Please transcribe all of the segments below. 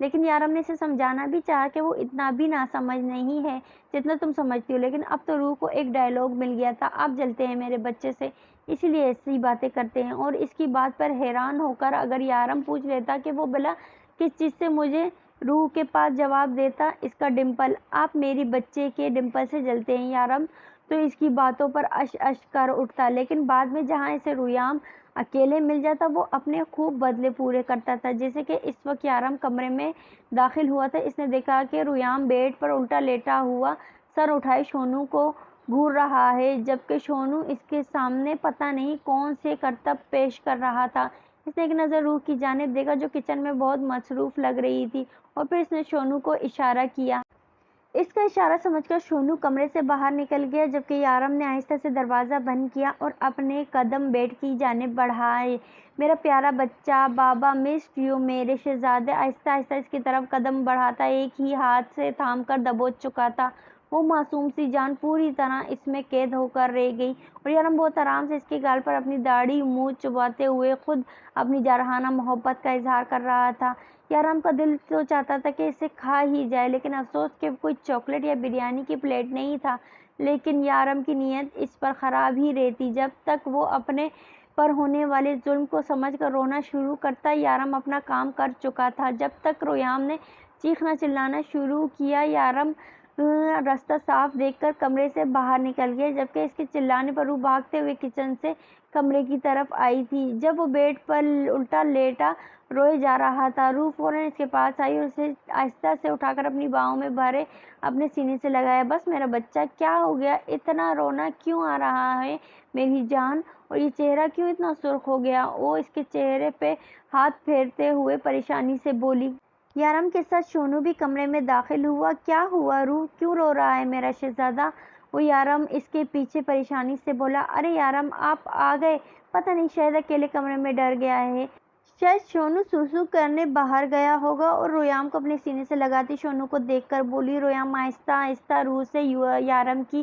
لیکن یارم نے اسے سمجھانا بھی چاہا کہ وہ اتنا بھی ناسمجھ نہیں ہے جتنا تم سمجھتی ہو، لیکن اب تو روح کو ایک ڈائلاگ مل گیا تھا، آپ جلتے ہیں میرے بچے سے، اسی لیے ایسی باتیں کرتے ہیں۔ اور اس کی بات پر حیران ہو کر اگر یارم پوچھ لیتا کہ وہ بلا کس چیز سے، مجھے روح کے پاس جواب دیتا، اس کا ڈمپل، آپ میری بچے کے ڈمپل سے جلتے ہیں۔ یارم تو اس کی باتوں پر اش اش کر اٹھتا، لیکن بعد میں جہاں اسے رویام اکیلے مل جاتا وہ اپنے خوب بدلے پورے کرتا تھا۔ جیسے کہ اس وقت یارم کمرے میں داخل ہوا تھا، اس نے دیکھا کہ رویام بیڈ پر الٹا لیٹا ہوا سر اٹھائے شونو کو گھور رہا ہے، جبکہ شونو اس کے سامنے پتہ نہیں کون سے کرتب پیش کر رہا تھا۔ اس نے ایک نظر روح کی جانب دیکھا جو کچن میں بہت مصروف لگ رہی تھی، اور پھر اس نے شونو کو اشارہ کیا۔ اس کا اشارہ سمجھ کر شونو کمرے سے باہر نکل گیا، جبکہ یارم نے آہستہ سے دروازہ بند کیا اور اپنے قدم بیڈ کی جانب بڑھائے۔ میرا پیارا بچہ، بابا مسڈ یو، میرے شہزادے۔ آہستہ آہستہ اس کی طرف قدم بڑھاتا ایک ہی ہاتھ سے تھام کر دبوچ چکا تھا۔ وہ معصوم سی جان پوری طرح اس میں قید ہو کر رہ گئی، اور یارم بہت آرام سے اس کے گال پر اپنی داڑھی منہ چباتے ہوئے خود اپنی جارحانہ محبت کا اظہار کر رہا تھا۔ یارم کا دل تو چاہتا تھا کہ اسے کھا ہی جائے، لیکن افسوس کہ کوئی چاکلیٹ یا بریانی کی پلیٹ نہیں تھا۔ لیکن یارم کی نیت اس پر خراب ہی رہتی جب تک وہ اپنے پر ہونے والے ظلم کو سمجھ کر رونا شروع کرتا۔ یارم اپنا کام کر چکا تھا جب تک رویام نے چیخنا چلانا شروع کیا۔ یارم راستہ صاف دیکھ کر کمرے سے باہر نکل گیا، جبکہ اس کے چلانے پر روح بھاگتے ہوئے کچن سے کمرے کی طرف آئی تھی۔ جب وہ بیڈ پر الٹا لیٹا روئے جا رہا تھا، روح فوراً اس کے پاس آئی اور اسے آہستہ سے اٹھا کر اپنی باہوں میں بھرے اپنے سینے سے لگایا۔ بس میرا بچہ، کیا ہو گیا؟ اتنا رونا کیوں آ رہا ہے میری جان؟ اور یہ چہرہ کیوں اتنا سرخ ہو گیا؟ وہ اس کے چہرے پہ ہاتھ پھیرتے ہوئے پریشانی سے بولی۔ یارم کے ساتھ شونو بھی کمرے میں داخل ہوا۔ کیا ہوا روح؟ کیوں رو رہا ہے میرا شہزادہ؟ وہ یارم اس کے پیچھے پریشانی سے بولا۔ ارے یارم، آپ آ گئے؟ پتہ نہیں، شاید اکیلے کمرے میں ڈر گیا ہے، شاید شونو سوسو کرنے باہر گیا ہوگا۔ اور رویام کو اپنے سینے سے لگاتی شونو کو دیکھ کر بولی۔ رویام آہستہ آہستہ روح سے یارم کی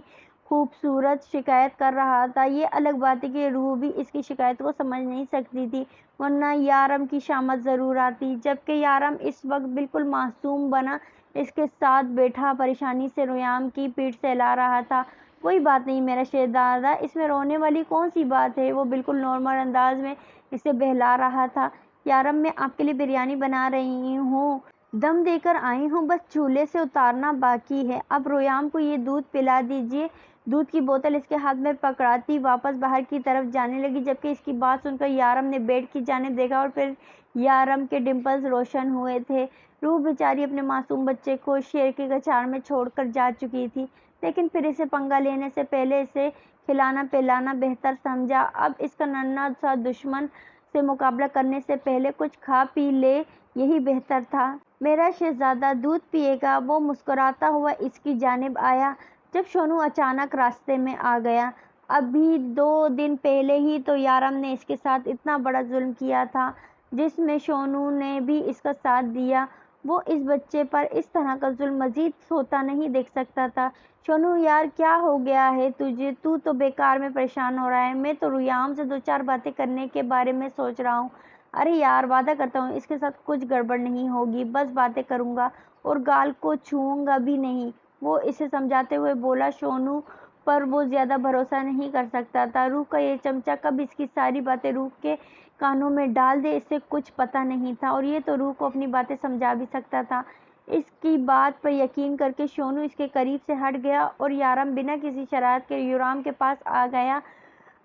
خوبصورت شکایت کر رہا تھا۔ یہ الگ بات ہے کہ روح بھی اس کی شکایت کو سمجھ نہیں سکتی تھی، ورنہ یارم کی شامت ضرور آتی۔ جبکہ یارم اس وقت بالکل معصوم بنا اس کے ساتھ بیٹھا پریشانی سے رویام کی پیٹھ سہلا رہا تھا۔ کوئی بات نہیں میرا شہزادہ، اس میں رونے والی کون سی بات ہے؟ وہ بالکل نارمل انداز میں اسے بہلا رہا تھا۔ یارم، میں آپ کے لیے بریانی بنا رہی ہوں، دم دے کر آئی ہوں، بس چولہے سے اتارنا باقی ہے۔ اب رویام کو یہ دودھ پلا دیجیے۔ دودھ کی بوتل اس کے ہاتھ میں پکڑاتی واپس باہر کی طرف جانے لگی، جبکہ اس کی بات سن کر یارم نے بیڈ کی جانب دیکھا اور پھر یارم کے ڈمپلز روشن ہوئے تھے۔ روح بیچاری اپنے معصوم بچے کو شیر کے گچھار میں چھوڑ کر جا چکی تھی، لیکن پھر اسے پنگا لینے سے پہلے اسے کھلانا پلانا بہتر سمجھا۔ اب اس کا ننھا سا دشمن سے مقابلہ کرنے سے پہلے کچھ کھا پی لے، یہی بہتر تھا۔ میرا شہزادہ دودھ پیے گا؟ وہ مسکراتا ہوا اس کی جانب آیا، جب شونو اچانک راستے میں آ گیا۔ ابھی 2 دن پہلے ہی تو یارم نے اس کے ساتھ اتنا بڑا ظلم کیا تھا، جس میں شونو نے بھی اس کا ساتھ دیا۔ وہ اس بچے پر اس طرح کا ظلم مزید ہوتا نہیں دیکھ سکتا تھا۔ شونو یار، کیا ہو گیا ہے تجھے؟ تو بیکار میں پریشان ہو رہا ہے۔ میں تو رویام سے 2-4 باتیں کرنے کے بارے میں سوچ رہا ہوں۔ ارے یار، وعدہ کرتا ہوں اس کے ساتھ کچھ گڑبڑ نہیں ہوگی، بس باتیں کروں گا اور گال کو چھوؤں گا بھی نہیں، وہ اسے سمجھاتے ہوئے بولا۔ شونو پر وہ زیادہ بھروسہ نہیں کر سکتا تھا۔ روح کا یہ چمچہ کب اس کی ساری باتیں روح کے کانوں میں ڈال دے، اسے کچھ پتہ نہیں تھا، اور یہ تو روح کو اپنی باتیں سمجھا بھی سکتا تھا۔ اس کی بات پر یقین کر کے شونو اس کے قریب سے ہٹ گیا اور یارم بنا کسی شرارت کے یورام کے پاس آ گیا۔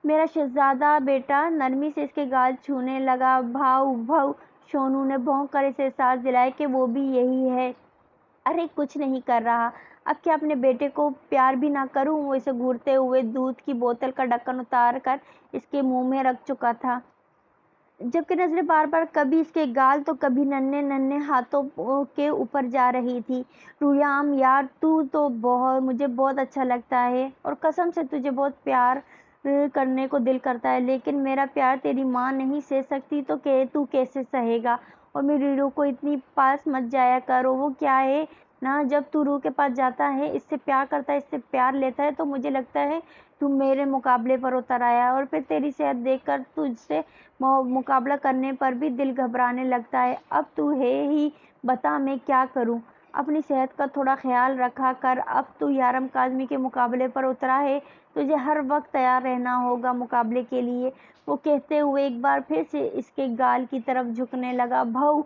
میرا شہزادہ بیٹا، نرمی سے اس کے گال چھونے لگا۔ بھاؤ بھاؤ، شونو نے بھونک کر اسے احساس دلایا کہ وہ بھی یہی ہے۔ ارے کچھ نہیں کر رہا، اب کیا اپنے بیٹے کو پیار بھی نہ کروں؟ وہ اسے گھورتے ہوئے دودھ کی بوتل کا ڈھکن اتار کر اس کے منہ میں رکھ چکا تھا، جبکہ نظریں بار بار کبھی اس کے گال تو کبھی ننھے ننھے ہاتھوں کے اوپر جا رہی تھی۔ رویام یار، تو مجھے بہت اچھا لگتا ہے اور قسم سے تجھے بہت پیار کرنے کو دل کرتا ہے، لیکن میرا پیار تیری ماں نہیں سہ سکتی تو کیسے سہے گا؟ اور میری روح کو اتنی پاس مت جایا کر۔ وہ کیا ہے نا جب تو روح کے پاس جاتا ہے، اس سے پیار کرتا ہے، اس سے پیار لیتا ہے، تو مجھے لگتا ہے تو میرے مقابلے پر اتر آیا، اور پھر تیری صحت دیکھ کر تجھ سے مقابلہ کرنے پر بھی دل گھبرانے لگتا ہے۔ اب تو ہے ہی، بتا میں کیا کروں؟ اپنی صحت کا تھوڑا خیال رکھا کر۔ اب تو یارم کاظمی کے مقابلے پر اترا ہے، تجھے ہر وقت تیار رہنا ہوگا مقابلے کے لیے، وہ کہتے ہوئے ایک بار پھر سے اس کے گال کی طرف جھکنے لگا۔ بھاؤ!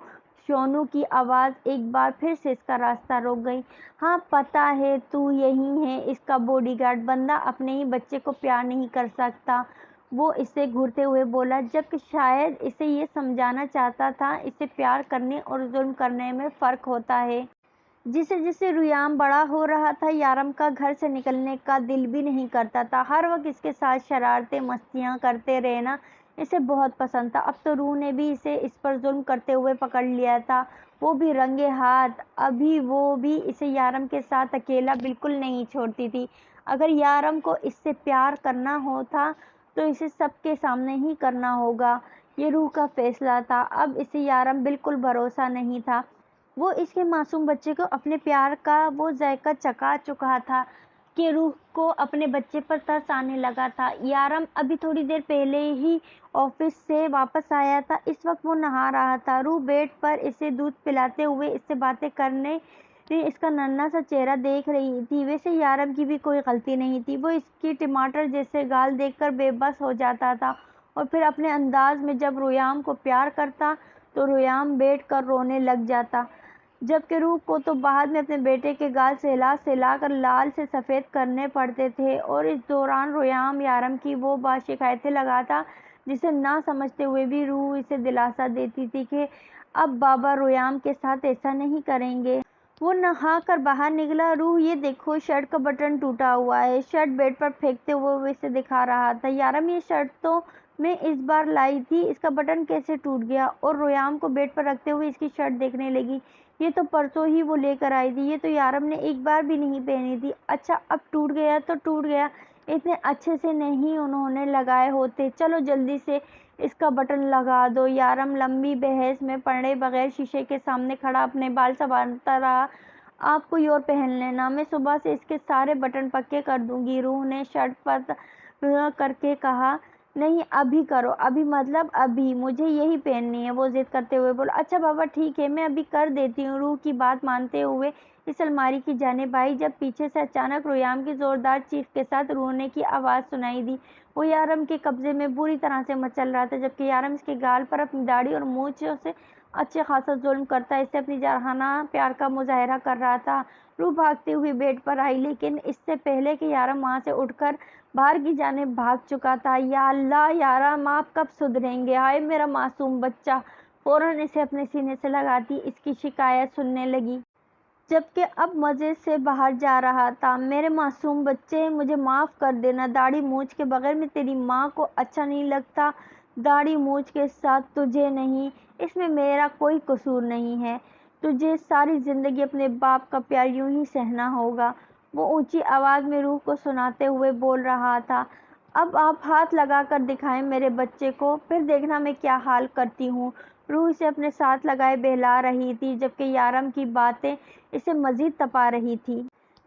شونو کی آواز ایک بار پھر سے اس کا راستہ روک گئی۔ ہاں پتہ ہے، تو یہی ہے اس کا باڈی گارڈ، بندہ اپنے ہی بچے کو پیار نہیں کر سکتا، وہ اسے گھورتے ہوئے بولا، جبکہ شاید اسے یہ سمجھانا چاہتا تھا اسے پیار کرنے اور ظلم کرنے میں فرق ہوتا ہے۔ جسے جسے ریام بڑا ہو رہا تھا، یارم کا گھر سے نکلنے کا دل بھی نہیں کرتا تھا۔ ہر وقت اس کے ساتھ شرارتیں مستیاں کرتے رہنا اسے بہت پسند تھا۔ اب تو روح نے بھی اسے اس پر ظلم کرتے ہوئے پکڑ لیا تھا، وہ بھی رنگے ہاتھ۔ ابھی وہ بھی اسے یارم کے ساتھ اکیلا بالکل نہیں چھوڑتی تھی۔ اگر یارم کو اس سے پیار کرنا ہو تھا تو اسے سب کے سامنے ہی کرنا ہوگا، یہ روح کا فیصلہ تھا۔ اب اسے یارم بالکل بھروسہ نہیں تھا، وہ اس کے معصوم بچے کو اپنے پیار کا وہ ذائقہ چکھا چکا تھا کہ روح کو اپنے بچے پر ترس آنے لگا تھا۔ یارم ابھی تھوڑی دیر پہلے ہی آفس سے واپس آیا تھا، اس وقت وہ نہا رہا تھا۔ روح بیڈ پر اسے دودھ پلاتے ہوئے اس سے باتیں کرنے اس کا ننھا سا چہرہ دیکھ رہی تھی۔ ویسے یارم کی بھی کوئی غلطی نہیں تھی، وہ اس کی ٹماٹر جیسے گال دیکھ کر بے بس ہو جاتا تھا، اور پھر اپنے انداز میں جب ریام کو پیار کرتا تو ریام بیٹھ کر رونے لگ جاتا، جبکہ روح کو تو بعد میں اپنے بیٹے کے گال سہلا سہلا کر لال سے سفید کرنے پڑتے تھے، اور اس دوران ریام یارم کی وہ بات شکایتیں لگاتا جسے نہ سمجھتے ہوئے بھی روح اسے دلاسا دیتی تھی کہ اب بابا ریام کے ساتھ ایسا نہیں کریں گے۔ وہ نہا کر باہر نکلا۔ روح یہ دیکھو، شرٹ کا بٹن ٹوٹا ہوا ہے، شرٹ بیڈ پر پھینکتے ہوئے وہ اسے دکھا رہا تھا۔ یارم یہ شرٹ تو میں اس بار لائی تھی، اس کا بٹن کیسے ٹوٹ گیا؟ اور ریام کو بیڈ پر رکھتے ہوئے اس کی شرٹ دیکھنے لگی، یہ تو پرسوں ہی وہ لے کر آئی تھی، یہ تو یارم نے ایک بار بھی نہیں پہنی تھی۔ اچھا اب ٹوٹ گیا تو ٹوٹ گیا، اتنے اچھے سے نہیں انہوں نے لگائے ہوتے، چلو جلدی سے اس کا بٹن لگا دو۔ یارم لمبی بحث میں پڑے بغیر شیشے کے سامنے کھڑا اپنے بال سنوارتا رہا۔ آپ کوئی اور پہن لینا، میں صبح سے اس کے سارے بٹن پکے کر دوں گی، روح نے شرٹ پر کر کے کہا۔ نہیں ابھی کرو، ابھی مطلب ابھی، مجھے یہی پہننی ہے، وہ ضد کرتے ہوئے بولا۔ اچھا بابا ٹھیک ہے، میں ابھی کر دیتی ہوں، روح کی بات مانتے ہوئے اس الماری کی جانب آئی، جب پیچھے سے اچانک ریام کی زوردار چیخ کے ساتھ رونے کی آواز سنائی دی۔ وہ یارم کے قبضے میں بری طرح سے مچل رہا تھا، جبکہ یارم اس کے گال پر اپنی داڑھی اور مونچھوں سے اچھا خاصا ظلم کرتا اس سے اپنی جارحانہ پیار کا مظاہرہ کر رہا تھا۔ روح بھاگتے ہوئے بیڈ پر آئی، لیکن اس سے پہلے کہ یارم وہاں سے اٹھ کر باہر کی جانب بھاگ چکا تھا۔ یا اللہ یارم، آپ کب سدھریں گے؟ ہائے میرا معصوم بچہ! فوراً اسے اپنے سینے سے لگاتی اس کی شکایت سننے لگی، جبکہ اب مزے سے باہر جا رہا تھا۔ میرے معصوم بچے، مجھے معاف کر دینا، داڑھی مونچھ کے بغیر میں تیری ماں کو اچھا نہیں لگتا، داڑھی مونچھ کے ساتھ تجھے نہیں، اس میں میرا کوئی قصور نہیں ہے، تجھے ساری زندگی اپنے باپ کا پیار یوں ہی سہنا ہوگا، وہ اونچی آواز میں روح کو سناتے ہوئے بول رہا تھا۔ اب آپ ہاتھ لگا کر دکھائیں میرے بچے کو، پھر دیکھنا میں کیا حال کرتی ہوں۔ روح اسے اپنے ساتھ لگائے بہلا رہی تھی، جبکہ یارم کی باتیں اسے مزید تپا رہی تھی۔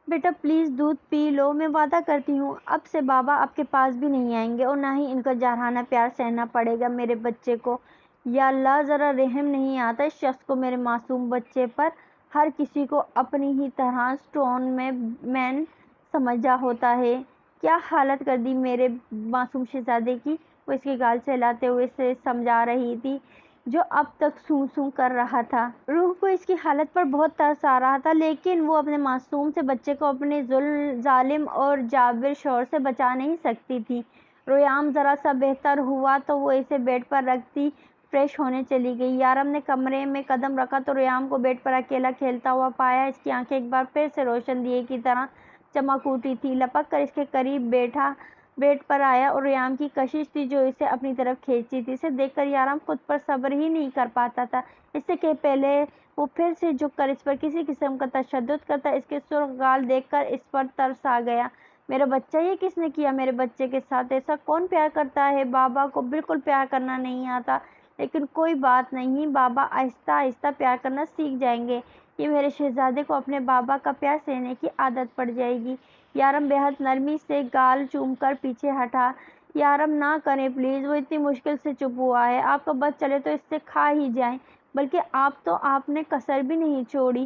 بیٹا پلیز دودھ پی لو، میں وعدہ کرتی ہوں اب سے بابا آپ کے پاس بھی نہیں آئیں گے، اور نہ ہی ان کا جارحانہ پیار سہنا پڑے گا میرے بچے کو۔ یا اللہ، ذرا رحم نہیں آتا اس شخص کو میرے معصوم بچے پر، ہر کسی کو اپنی ہی طرح اسٹون میں مین سمجھا ہوتا ہے۔ کیا حالت کر دی میرے معصوم شہزادے کی، وہ اس کے گال سہلاتے ہوئے اسے سمجھا رہی تھی جو اب تک سوں سوں کر رہا تھا۔ روح کو اس کی حالت پر بہت ترس آ رہا تھا، لیکن وہ اپنے معصوم سے بچے کو اپنے ظالم اور جابر شوہر سے بچا نہیں سکتی تھی۔ ریام ذرا سا بہتر ہوا تو وہ اسے بیڈ پر رکھتی فریش ہونے چلی گئی۔ یارم نے کمرے میں قدم رکھا تو ریام کو بیڈ پر اکیلا کھیلتا ہوا پایا، اس کی آنکھیں ایک بار پھر سے روشن دیے کی طرح چمک اٹھی تھی۔ لپک کر اس کے قریب بیٹھا بیڈ پر آیا، اور ریام کی کشش تھی جو اسے اپنی طرف کھینچتی تھی، اسے دیکھ کر یارم خود پر صبر ہی نہیں کر پاتا تھا، اس سے کہ پہلے وہ پھر سے جھک کر اس پر کسی قسم کا تشدد کرتا۔ اس کے سرخ گال دیکھ کر اس پر ترس آ گیا۔ میرا بچہ، یہ کس نے کیا میرے بچے کے ساتھ؟ ایسا کون پیار کرتا ہے؟ بابا کو بالکل پیار کرنا نہیں آتا، لیکن کوئی بات نہیں، بابا آہستہ آہستہ پیار کرنا سیکھ جائیں گے، یہ میرے شہزادے کو اپنے بابا کا پیار سہنے کی عادت پڑ جائے گی۔ یارم بےحد نرمی سے گال چوم کر پیچھے ہٹا۔ یارم نہ کریں پلیز، وہ اتنی مشکل سے چپ ہوا ہے، آپ کا بس چلے تو اس سے کھا ہی جائیں، بلکہ آپ نے کسر بھی نہیں چھوڑی۔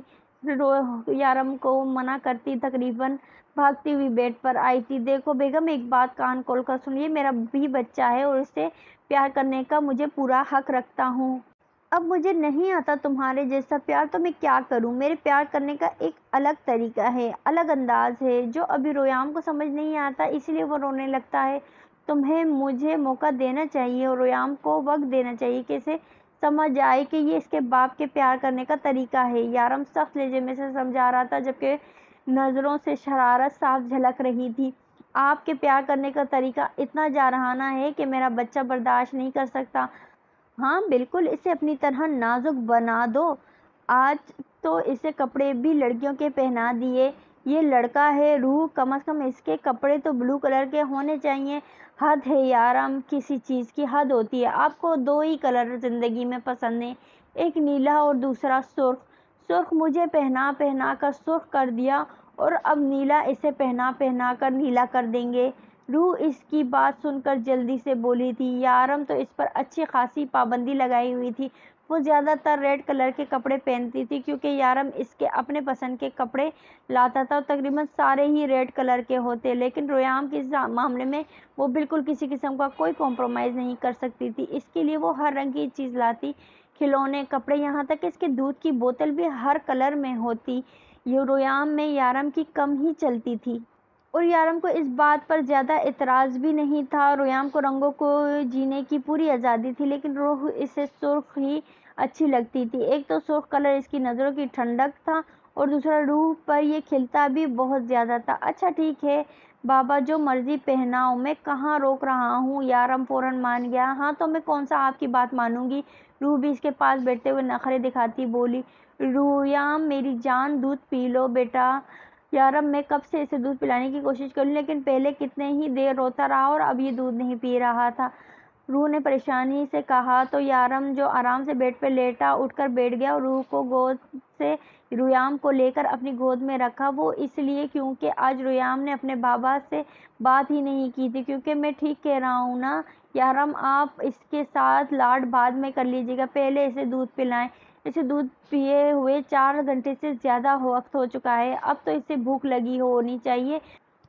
یارم کو منع کرتی تقریباً بھاگتی ہوئی بیڈ پر آئی تھی۔ دیکھو بیگم، ایک بات کان کھول کر سنیے، میرا بھی بچہ ہے اور اسے پیار کرنے کا مجھے پورا حق رکھتا ہوں۔ اب مجھے نہیں آتا تمہارے جیسا پیار، تو میں کیا کروں؟ میرے پیار کرنے کا ایک الگ طریقہ ہے، الگ انداز ہے، جو ابھی ریام کو سمجھ نہیں آتا، اس لیے وہ رونے لگتا ہے۔ تمہیں مجھے موقع دینا چاہیے اور ریام کو وقت دینا چاہیے کہ اسے سمجھ آئے کہ یہ اس کے باپ کے پیار کرنے کا طریقہ ہے۔ یارم سخت لہجے میں سے سمجھا رہا تھا، جبکہ نظروں سے شرارت صاف جھلک رہی تھی۔ آپ کے پیار کرنے کا طریقہ اتنا جارحانہ ہے کہ میرا بچہ برداشت نہیں کر سکتا۔ ہاں بالکل، اسے اپنی طرح نازک بنا دو۔ آج تو اسے کپڑے بھی لڑکیوں کے پہنا دیے۔ یہ لڑکا ہے روح، کم از کم اس کے کپڑے تو بلو کلر کے ہونے چاہیے۔ حد ہے یارم، کسی چیز کی حد ہوتی ہے۔ آپ کو دو ہی کلر زندگی میں پسند ہیں، ایک نیلا اور دوسرا سرخ۔ سرخ مجھے پہنا پہنا کر سرخ کر دیا اور اب نیلا اسے پہنا پہنا کر نیلا کر دیں گے۔ روح اس کی بات سن کر جلدی سے بولی تھی۔ یارم تو اس پر اچھی خاصی پابندی لگائی ہوئی تھی۔ وہ زیادہ تر ریڈ کلر کے کپڑے پہنتی تھی، کیونکہ یارم اس کے اپنے پسند کے کپڑے لاتا تھا اور تقریباً سارے ہی ریڈ کلر کے ہوتے، لیکن ریام کے معاملے میں وہ بالکل کسی قسم کا کوئی کمپرومائز نہیں کر سکتی تھی۔ اس کے لیے وہ ہر رنگ کی چیز لاتی، کھلونے، کپڑے، یہاں تک کہ اس کے دودھ کی بوتل بھی ہر کلر میں ہوتی۔ ریام میں یارم کی کم ہی چلتی تھی اور یارم کو اس بات پر زیادہ اعتراض بھی نہیں تھا۔ ریام کو رنگوں کو جینے کی پوری آزادی تھی، لیکن روح اسے سرخ ہی اچھی لگتی تھی۔ ایک تو سرخ کلر اس کی نظروں کی ٹھنڈک تھا اور دوسرا روح پر یہ کھلتا بھی بہت زیادہ تھا۔ اچھا ٹھیک ہے بابا، جو مرضی پہناؤ، میں کہاں روک رہا ہوں؟ یارم فوراً مان گیا۔ ہاں تو میں کون سا آپ کی بات مانوں گی؟ روح بھی اس کے پاس بیٹھتے ہوئے نخرے دکھاتی بولی۔ ریام میری جان، دودھ پی لو بیٹا۔ یارم میں کب سے اسے دودھ پلانے کی کوشش کر لوں، لیکن پہلے کتنے ہی دیر روتا رہا اور اب یہ دودھ نہیں پی رہا تھا، روح نے پریشانی سے کہا۔ تو یارم جو آرام سے بیڈ پہ لیٹا اٹھ کر بیٹھ گیا اور روح کو گود سے ریام کو لے کر اپنی گود میں رکھا۔ وہ اس لیے کیونکہ آج ریام نے اپنے بابا سے بات ہی نہیں کی تھی۔ کیونکہ میں ٹھیک کہہ رہا ہوں نا یارم، آپ اس کے ساتھ لاڈ بعد میں کر لیجیے گا، پہلے اسے دودھ پلائیں۔ اسے دودھ پیے ہوئے 4 گھنٹے سے زیادہ وقت ہو چکا ہے، اب تو اسے بھوک لگی ہونی چاہیے،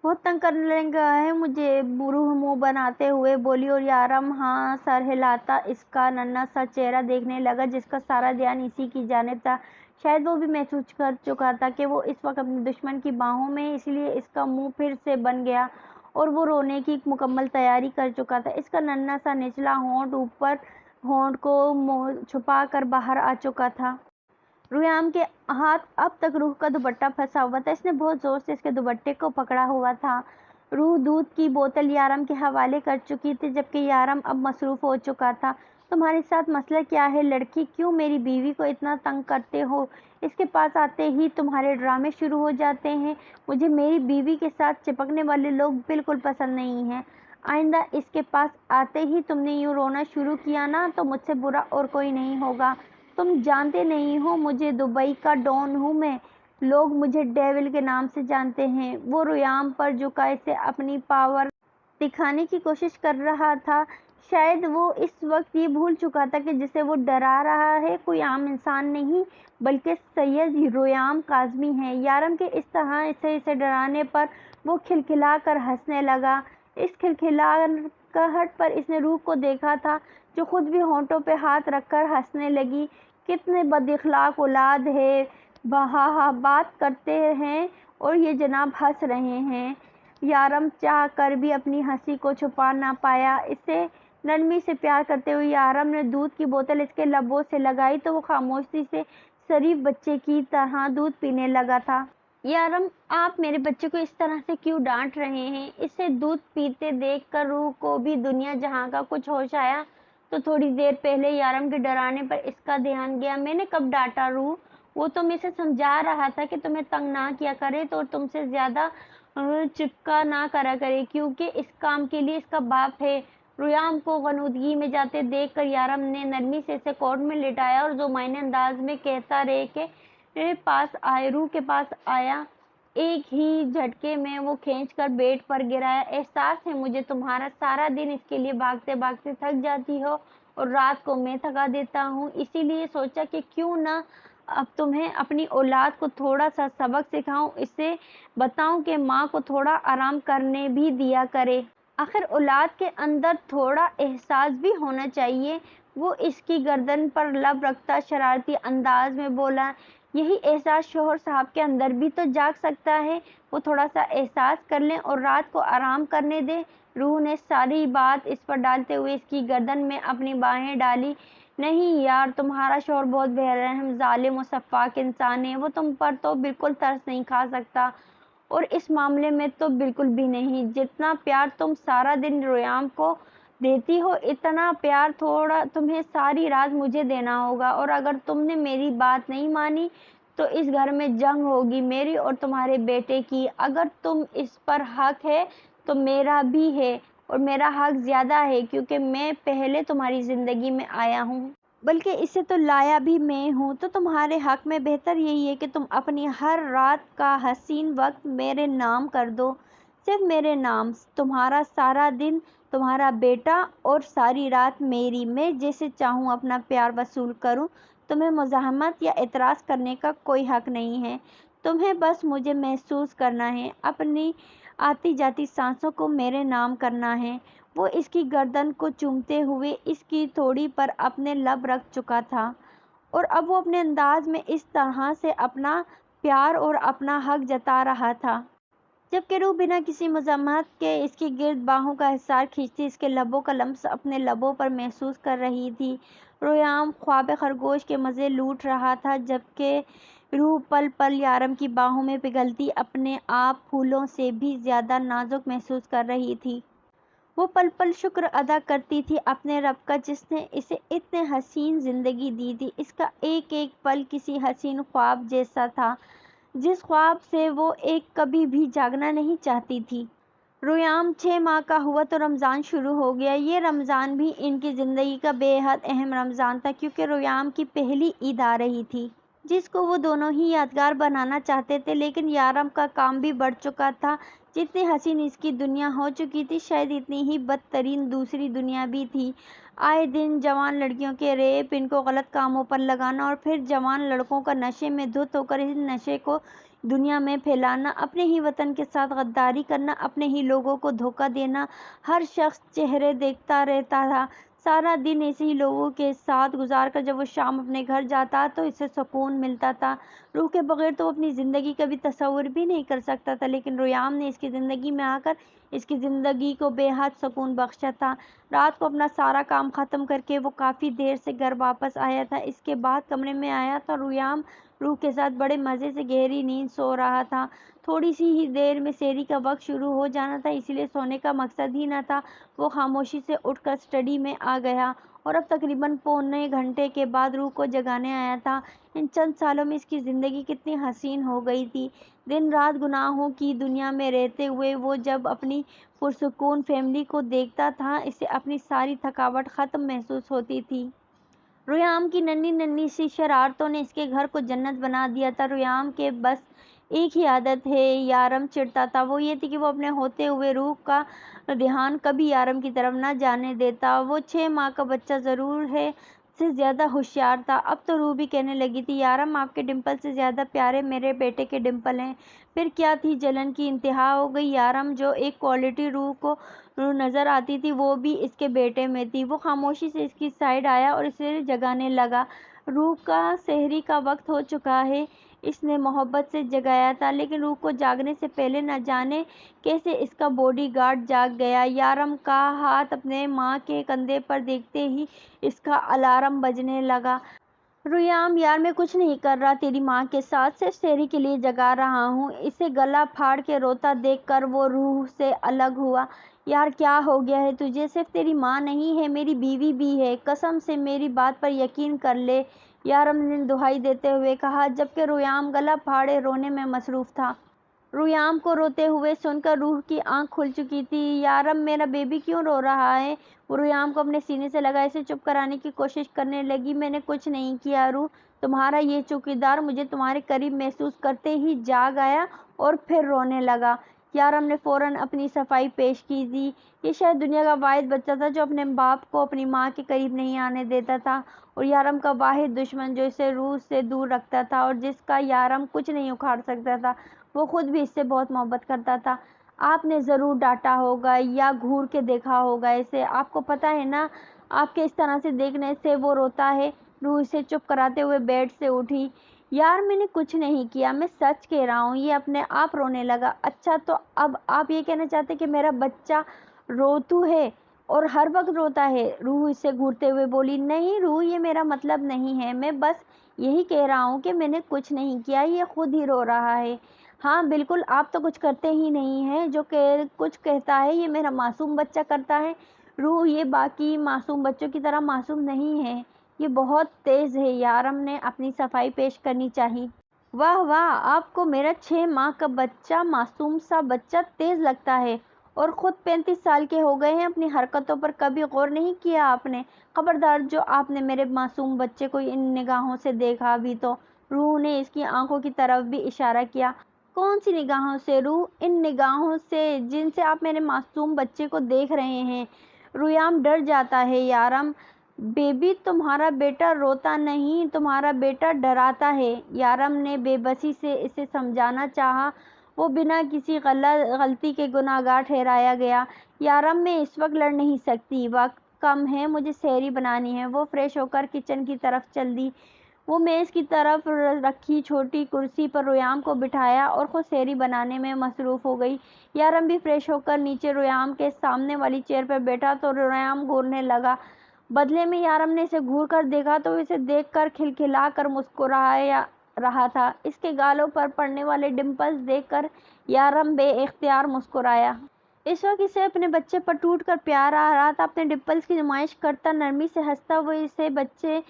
بہت تنگ کرنے لگا ہے مجھے، روح منہ بناتے ہوئے بولی۔ اور یارم ہاں سر ہلاتا اس کا ننھا سا چہرہ دیکھنے لگا، جس کا سارا دھیان اسی کی جانب تھا۔ شاید وہ بھی محسوس کر چکا تھا کہ وہ اس وقت اپنے دشمن کی باہوں میں ہے، اس لیے اس کا منہ پھر سے بن گیا اور وہ رونے کی مکمل تیاری کر چکا تھا۔ اس کا ننھا سا نچلا ہونٹ اوپر ہونٹ کو چھپا کر باہر آ چکا تھا۔ ریام کے ہاتھ اب تک روح کا دوپٹہ پھنسا ہوا تھا، اس نے بہت زور سے اس کے دوپٹے کو پکڑا ہوا تھا۔ روح دودھ کی بوتل یارم کے حوالے کر چکی تھی، جبکہ یارم اب مصروف ہو چکا تھا۔ تمہارے ساتھ مسئلہ کیا ہے لڑکی؟ کیوں میری بیوی کو اتنا تنگ کرتے ہو؟ اس کے پاس آتے ہی تمہارے ڈرامے شروع ہو جاتے ہیں۔ مجھے میری بیوی کے ساتھ چپکنے والے لوگ بالکل پسند نہیں ہیں۔ آئندہ اس کے پاس آتے ہی تم نے یوں رونا شروع کیا نا، تو مجھ سے برا اور کوئی نہیں ہوگا۔ تم جانتے نہیں ہو مجھے دبئی کا ڈان ہوں میں، لوگ مجھے ڈیول کے نام سے جانتے ہیں۔ وہ ریام پر جھکا اسے اپنی پاور دکھانے کی کوشش کر رہا تھا۔ شاید وہ اس وقت یہ بھول چکا تھا کہ جسے وہ ڈرا رہا ہے کوئی عام انسان نہیں، بلکہ سید ریام کاظمی ہے۔ یارم کے اس طرح اسے ڈرانے پر وہ کھلکھلا کر ہنسنے لگا۔ اس کھلکھلاہٹ پر اس نے روح کو دیکھا تھا، جو خود بھی ہونٹوں پہ ہاتھ رکھ کر ہنسنے لگی۔ کتنے بد اخلاق اولاد ہے، بات کرتے ہیں اور یہ جناب ہنس رہے ہیں۔ یارم چاہ کر بھی اپنی ہنسی کو چھپا نہ پایا۔ اسے نرمی سے پیار کرتے ہوئے یارم نے دودھ کی بوتل اس کے لبوں سے لگائی تو وہ خاموشی سے شریف بچے کی طرح دودھ پینے لگا تھا۔ یارم، آپ میرے بچے کو اس طرح سے کیوں ڈانٹ رہے ہیں؟ اسے دودھ پیتے دیکھ کر روح کو بھی دنیا جہاں کا کچھ ہوش آیا تو تھوڑی دیر پہلے یارم کے ڈرانے پر اس کا دھیان گیا۔ میں نے کب ڈانٹا روح؟ وہ تو اسے سمجھا رہا تھا کہ تمہیں تنگ نہ کیا کرے تو تم سے زیادہ چپکا نہ کرا کرے، کیونکہ اس کام کے لیے اس کا باپ ہے۔ ریام کو غنودگی میں جاتے دیکھ کر یارم نے نرمی سے اسے کوٹ میں لٹایا اور ذومعنی انداز میں کہتا رہے کہ روح کے پاس آیا، ایک ہی جھٹکے میں وہ کھینچ کر بیڈ پر گرایا۔ احساس ہے مجھے تمہارا، سارا دن اس کے لیے بھاگتے بھاگتے تھک جاتی ہو اور رات کو میں تھکا دیتا ہوں، اسی لیے سوچا کہ کیوں نہ اب تمہیں اپنی اولاد کو تھوڑا سا سبق سکھاؤں، اسے بتاؤں کہ ماں کو تھوڑا آرام کرنے بھی دیا کرے۔ آخر اولاد کے اندر تھوڑا احساس بھی ہونا چاہیے۔ وہ اس کی گردن پر لب رکھتا شرارتی انداز میں بولا، یہی احساس شوہر صاحب کے اندر بھی تو جاگ سکتا ہے، وہ تھوڑا سا احساس کر لیں اور رات کو آرام کرنے دیں۔ روح نے ساری بات اس پر ڈالتے ہوئے اس کی گردن میں اپنی باہیں ڈالی۔ نہیں یار، تمہارا شوہر بہت بے رحم، ظالم و سفاک انسان ہے، وہ تم پر تو بالکل ترس نہیں کھا سکتا، اور اس معاملے میں تو بالکل بھی نہیں۔ جتنا پیار تم سارا دن ریام کو دیتی ہو، اتنا پیار تھوڑا تمہیں ساری رات مجھے دینا ہوگا، اور اگر تم نے میری بات نہیں مانی تو اس گھر میں جنگ ہوگی میری اور تمہارے بیٹے کی۔ اگر تم اس پر حق ہے تو میرا بھی ہے، اور میرا حق زیادہ ہے کیونکہ میں پہلے تمہاری زندگی میں آیا ہوں، بلکہ اسے تو لایا بھی میں ہوں۔ تو تمہارے حق میں بہتر یہی ہے کہ تم اپنی ہر رات کا حسین وقت میرے نام کر دو، صرف میرے نام، تمہارا سارا دن تمہارا بیٹا اور ساری رات میری۔ میں جیسے چاہوں اپنا پیار وصول کروں، تمہیں مزاحمت یا اعتراض کرنے کا کوئی حق نہیں ہے۔ تمہیں بس مجھے محسوس کرنا ہے، اپنی آتی جاتی سانسوں کو میرے نام کرنا ہے۔ وہ اس کی گردن کو چومتے ہوئے اس کی تھوڑی پر اپنے لب رکھ چکا تھا، اور اب وہ اپنے انداز میں اس طرح سے اپنا پیار اور اپنا حق جتا رہا تھا، جبکہ روح بنا کسی مزاحمت کے اس کی گرد باہوں کا حصار کھینچتی اس کے لبوں کا لمس اپنے لبوں پر محسوس کر رہی تھی۔ ریام خواب خرگوش کے مزے لوٹ رہا تھا، جبکہ روح پل پل یارم کی باہوں میں پگھلتی اپنے آپ پھولوں سے بھی زیادہ نازک محسوس کر رہی تھی۔ وہ پل پل شکر ادا کرتی تھی اپنے رب کا جس نے اسے اتنے حسین زندگی دی تھی۔ اس کا ایک ایک پل کسی حسین خواب جیسا تھا، جس خواب سے وہ ایک کبھی بھی جاگنا نہیں چاہتی تھی۔ ریام 6 ماہ کا ہوا تو رمضان شروع ہو گیا۔ یہ رمضان بھی ان کی زندگی کا بے حد اہم رمضان تھا، کیونکہ ریام کی پہلی عید آ رہی تھی، جس کو وہ دونوں ہی یادگار بنانا چاہتے تھے، لیکن یارم کا کام بھی بڑھ چکا تھا۔ جتنی حسین اس کی دنیا ہو چکی تھی، شاید اتنی ہی بدترین دوسری دنیا بھی تھی۔ آئے دن جوان لڑکیوں کے ریپ، ان کو غلط کاموں پر لگانا، اور پھر جوان لڑکوں کا نشے میں دھت ہو کر اس نشے کو دنیا میں پھیلانا، اپنے ہی وطن کے ساتھ غداری کرنا، اپنے ہی لوگوں کو دھوکہ دینا۔ ہر شخص چہرے دیکھتا رہتا تھا، سارا دن ایسے ہی لوگوں کے ساتھ گزار کر جب وہ شام اپنے گھر جاتا تو اسے سکون ملتا تھا۔ روح کے بغیر تو وہ اپنی زندگی کبھی تصور بھی نہیں کر سکتا تھا، لیکن ریام نے اس کی زندگی میں آ کر اس کی زندگی کو بے حد سکون بخشا تھا۔ رات کو اپنا سارا کام ختم کر کے وہ کافی دیر سے گھر واپس آیا تھا۔ اس کے بعد کمرے میں آیا تو ریام روح کے ساتھ بڑے مزے سے گہری نیند سو رہا تھا۔ تھوڑی سی ہی دیر میں سحری کا وقت شروع ہو جانا تھا، اسی لیے سونے کا مقصد ہی نہ تھا۔ وہ خاموشی سے اٹھ کر اسٹڈی میں آ گیا اور اب تقریباً پونے گھنٹے کے بعد روح کو جگانے آیا تھا۔ ان چند سالوں میں اس کی زندگی کتنی حسین ہو گئی تھی۔ دن رات گناہوں کی دنیا میں رہتے ہوئے وہ جب اپنی پرسکون فیملی کو دیکھتا تھا، اسے اپنی ساری تھکاوٹ ختم محسوس ہوتی تھی۔ ریام کی ننھی ننھی سی شرارتوں نے اس کے گھر کو جنت بنا دیا تھا۔ ریام کے بس ایک ہی عادت ہے، یارم چڑھتا تھا، وہ یہ تھی کہ وہ اپنے ہوتے ہوئے روح کا دھیان کبھی یارم کی طرف نہ جانے دیتا۔ وہ 6 ماہ کا بچہ ضرور ہے سے زیادہ ہوشیار تھا۔ اب تو روح بھی کہنے لگی تھی، یارم آپ کے ڈمپل سے زیادہ پیارے میرے بیٹے کے ڈمپل ہیں۔ پھر کیا تھی، جلن کی انتہا ہو گئی۔ یارم جو ایک کوالٹی روح کو نظر آتی تھی، وہ بھی اس کے بیٹے میں تھی۔ وہ خاموشی سے اس کی سائڈ آیا اور اسے جگانے لگا۔ روح کا سحری کا وقت ہو چکا ہے، اس نے محبت سے جگایا تھا، لیکن روح کو جاگنے سے پہلے نہ جانے کیسے اس کا باڈی گارڈ جاگ گیا۔ یارم کا ہاتھ اپنے ماں کے کندھے پر دیکھتے ہی اس کا الارم بجنے لگا۔ ریام، یار میں کچھ نہیں کر رہا تیری ماں کے ساتھ، صرف سحری کے لیے جگا رہا ہوں۔ اسے گلا پھاڑ کے روتا دیکھ کر وہ روح سے الگ ہوا۔ یار کیا ہو گیا ہے تجھے؟ صرف تیری ماں نہیں ہے، میری بیوی بھی ہے، قسم سے میری بات پر یقین کر لے، یارم نے دہائی دیتے ہوئے کہا، جبکہ ریام گلا پھاڑے رونے میں مصروف تھا۔ ریام کو روتے ہوئے سن کر روح کی آنکھ کھل چکی تھی۔ یارم میرا بیبی کیوں رو رہا ہے؟ وہ ریام کو اپنے سینے سے لگا اسے چپ کرانے کی کوشش کرنے لگی۔ میں نے کچھ نہیں کیا روح، تمہارا یہ چوکیدار مجھے تمہارے قریب محسوس کرتے ہی جاگ آیا اور پھر رونے لگا۔ یارم نے فوراً اپنی صفائی پیش کی تھی۔ یہ شاید دنیا کا واحد بچہ تھا جو اپنے باپ کو اپنی ماں کے قریب نہیں آنے دیتا تھا، اور یارم کا واحد دشمن جو اسے روح سے دور رکھتا تھا اور جس کا یارم کچھ نہیں اکھاڑ سکتا تھا، وہ خود بھی اس سے بہت محبت کرتا تھا۔ آپ نے ضرور ڈانٹا ہوگا یا گھور کے دیکھا ہوگا اسے، آپ کو پتہ ہے نا، آپ کے اس طرح سے دیکھنے سے وہ روتا ہے۔ روح اسے چپ کراتے ہوئے بیڈ سے اٹھی۔ یار میں نے کچھ نہیں کیا، میں سچ کہہ رہا ہوں۔ یہ اپنے آپ رونے لگا۔ اچھا، تو اب آپ یہ کہنا چاہتے کہ میرا بچہ روتو ہے اور ہر وقت روتا ہے؟ روح اسے گھورتے ہوئے بولی۔ نہیں روح، یہ میرا مطلب نہیں ہے، میں بس یہی کہہ رہا ہوں کہ میں نے کچھ نہیں کیا، یہ خود ہی رو رہا ہے۔ ہاں بالکل، آپ تو کچھ کرتے ہی نہیں ہیں، جو کچھ کہتا ہے یہ میرا معصوم بچہ کرتا ہے۔ روح یہ باقی معصوم بچوں کی طرح معصوم نہیں ہے، یہ بہت تیز ہے۔ یارم نے اپنی صفائی پیش کرنی چاہی۔ واہ واہ، آپ کو میرا 6 ماہ کا بچہ، معصوم سا بچہ تیز لگتا ہے، اور خود 35 سال کے ہو گئے ہیں۔ اپنی حرکتوں پر کبھی غور نہیں کیا آپ نے؟ خبردار، جو آپ نے میرے معصوم بچے کو ان نگاہوں سے دیکھا بھی تو۔ روح نے اس کی آنکھوں کی طرف بھی اشارہ کیا۔ کون سی نگاہوں سے روح؟ ان نگاہوں سے جن سے آپ میرے معصوم بچے کو دیکھ رہے ہیں۔ ریام ڈر جاتا ہے۔ یارم، بیبی، تمہارا بیٹا روتا نہیں، تمہارا بیٹا ڈراتا ہے۔ یارم نے بے بسی سے اسے سمجھانا چاہا۔ وہ بنا کسی غلطی کے گناہ گار ٹھہرایا گیا۔ یارم، میں اس وقت لڑ نہیں سکتی، وقت کم ہے، مجھے سحری بنانی ہے۔ وہ فریش ہو کر کچن کی طرف چل دی۔ وہ میز کی طرف رکھی چھوٹی کرسی پر ریام کو بٹھایا اور خود سحری بنانے میں مصروف ہو گئی۔ یارم بھی فریش ہو کر نیچے ریام کے سامنے والی چیئر پر بیٹھا تو ریام گھورنے لگا۔ بدلے میں یارم نے اسے گھور کر دیکھا تو اسے دیکھ کر کھلکھلا کر مسکرایا رہا تھا۔ اس کے گالوں پر پڑنے والے ڈمپلز دیکھ کر یارم بے اختیار مسکرایا۔ اس وقت اسے اپنے بچے پر ٹوٹ کر پیار آ رہا تھا۔ اپنے ڈمپلز کی نمائش کرتا، نرمی سے ہنستا وہ اسے بچے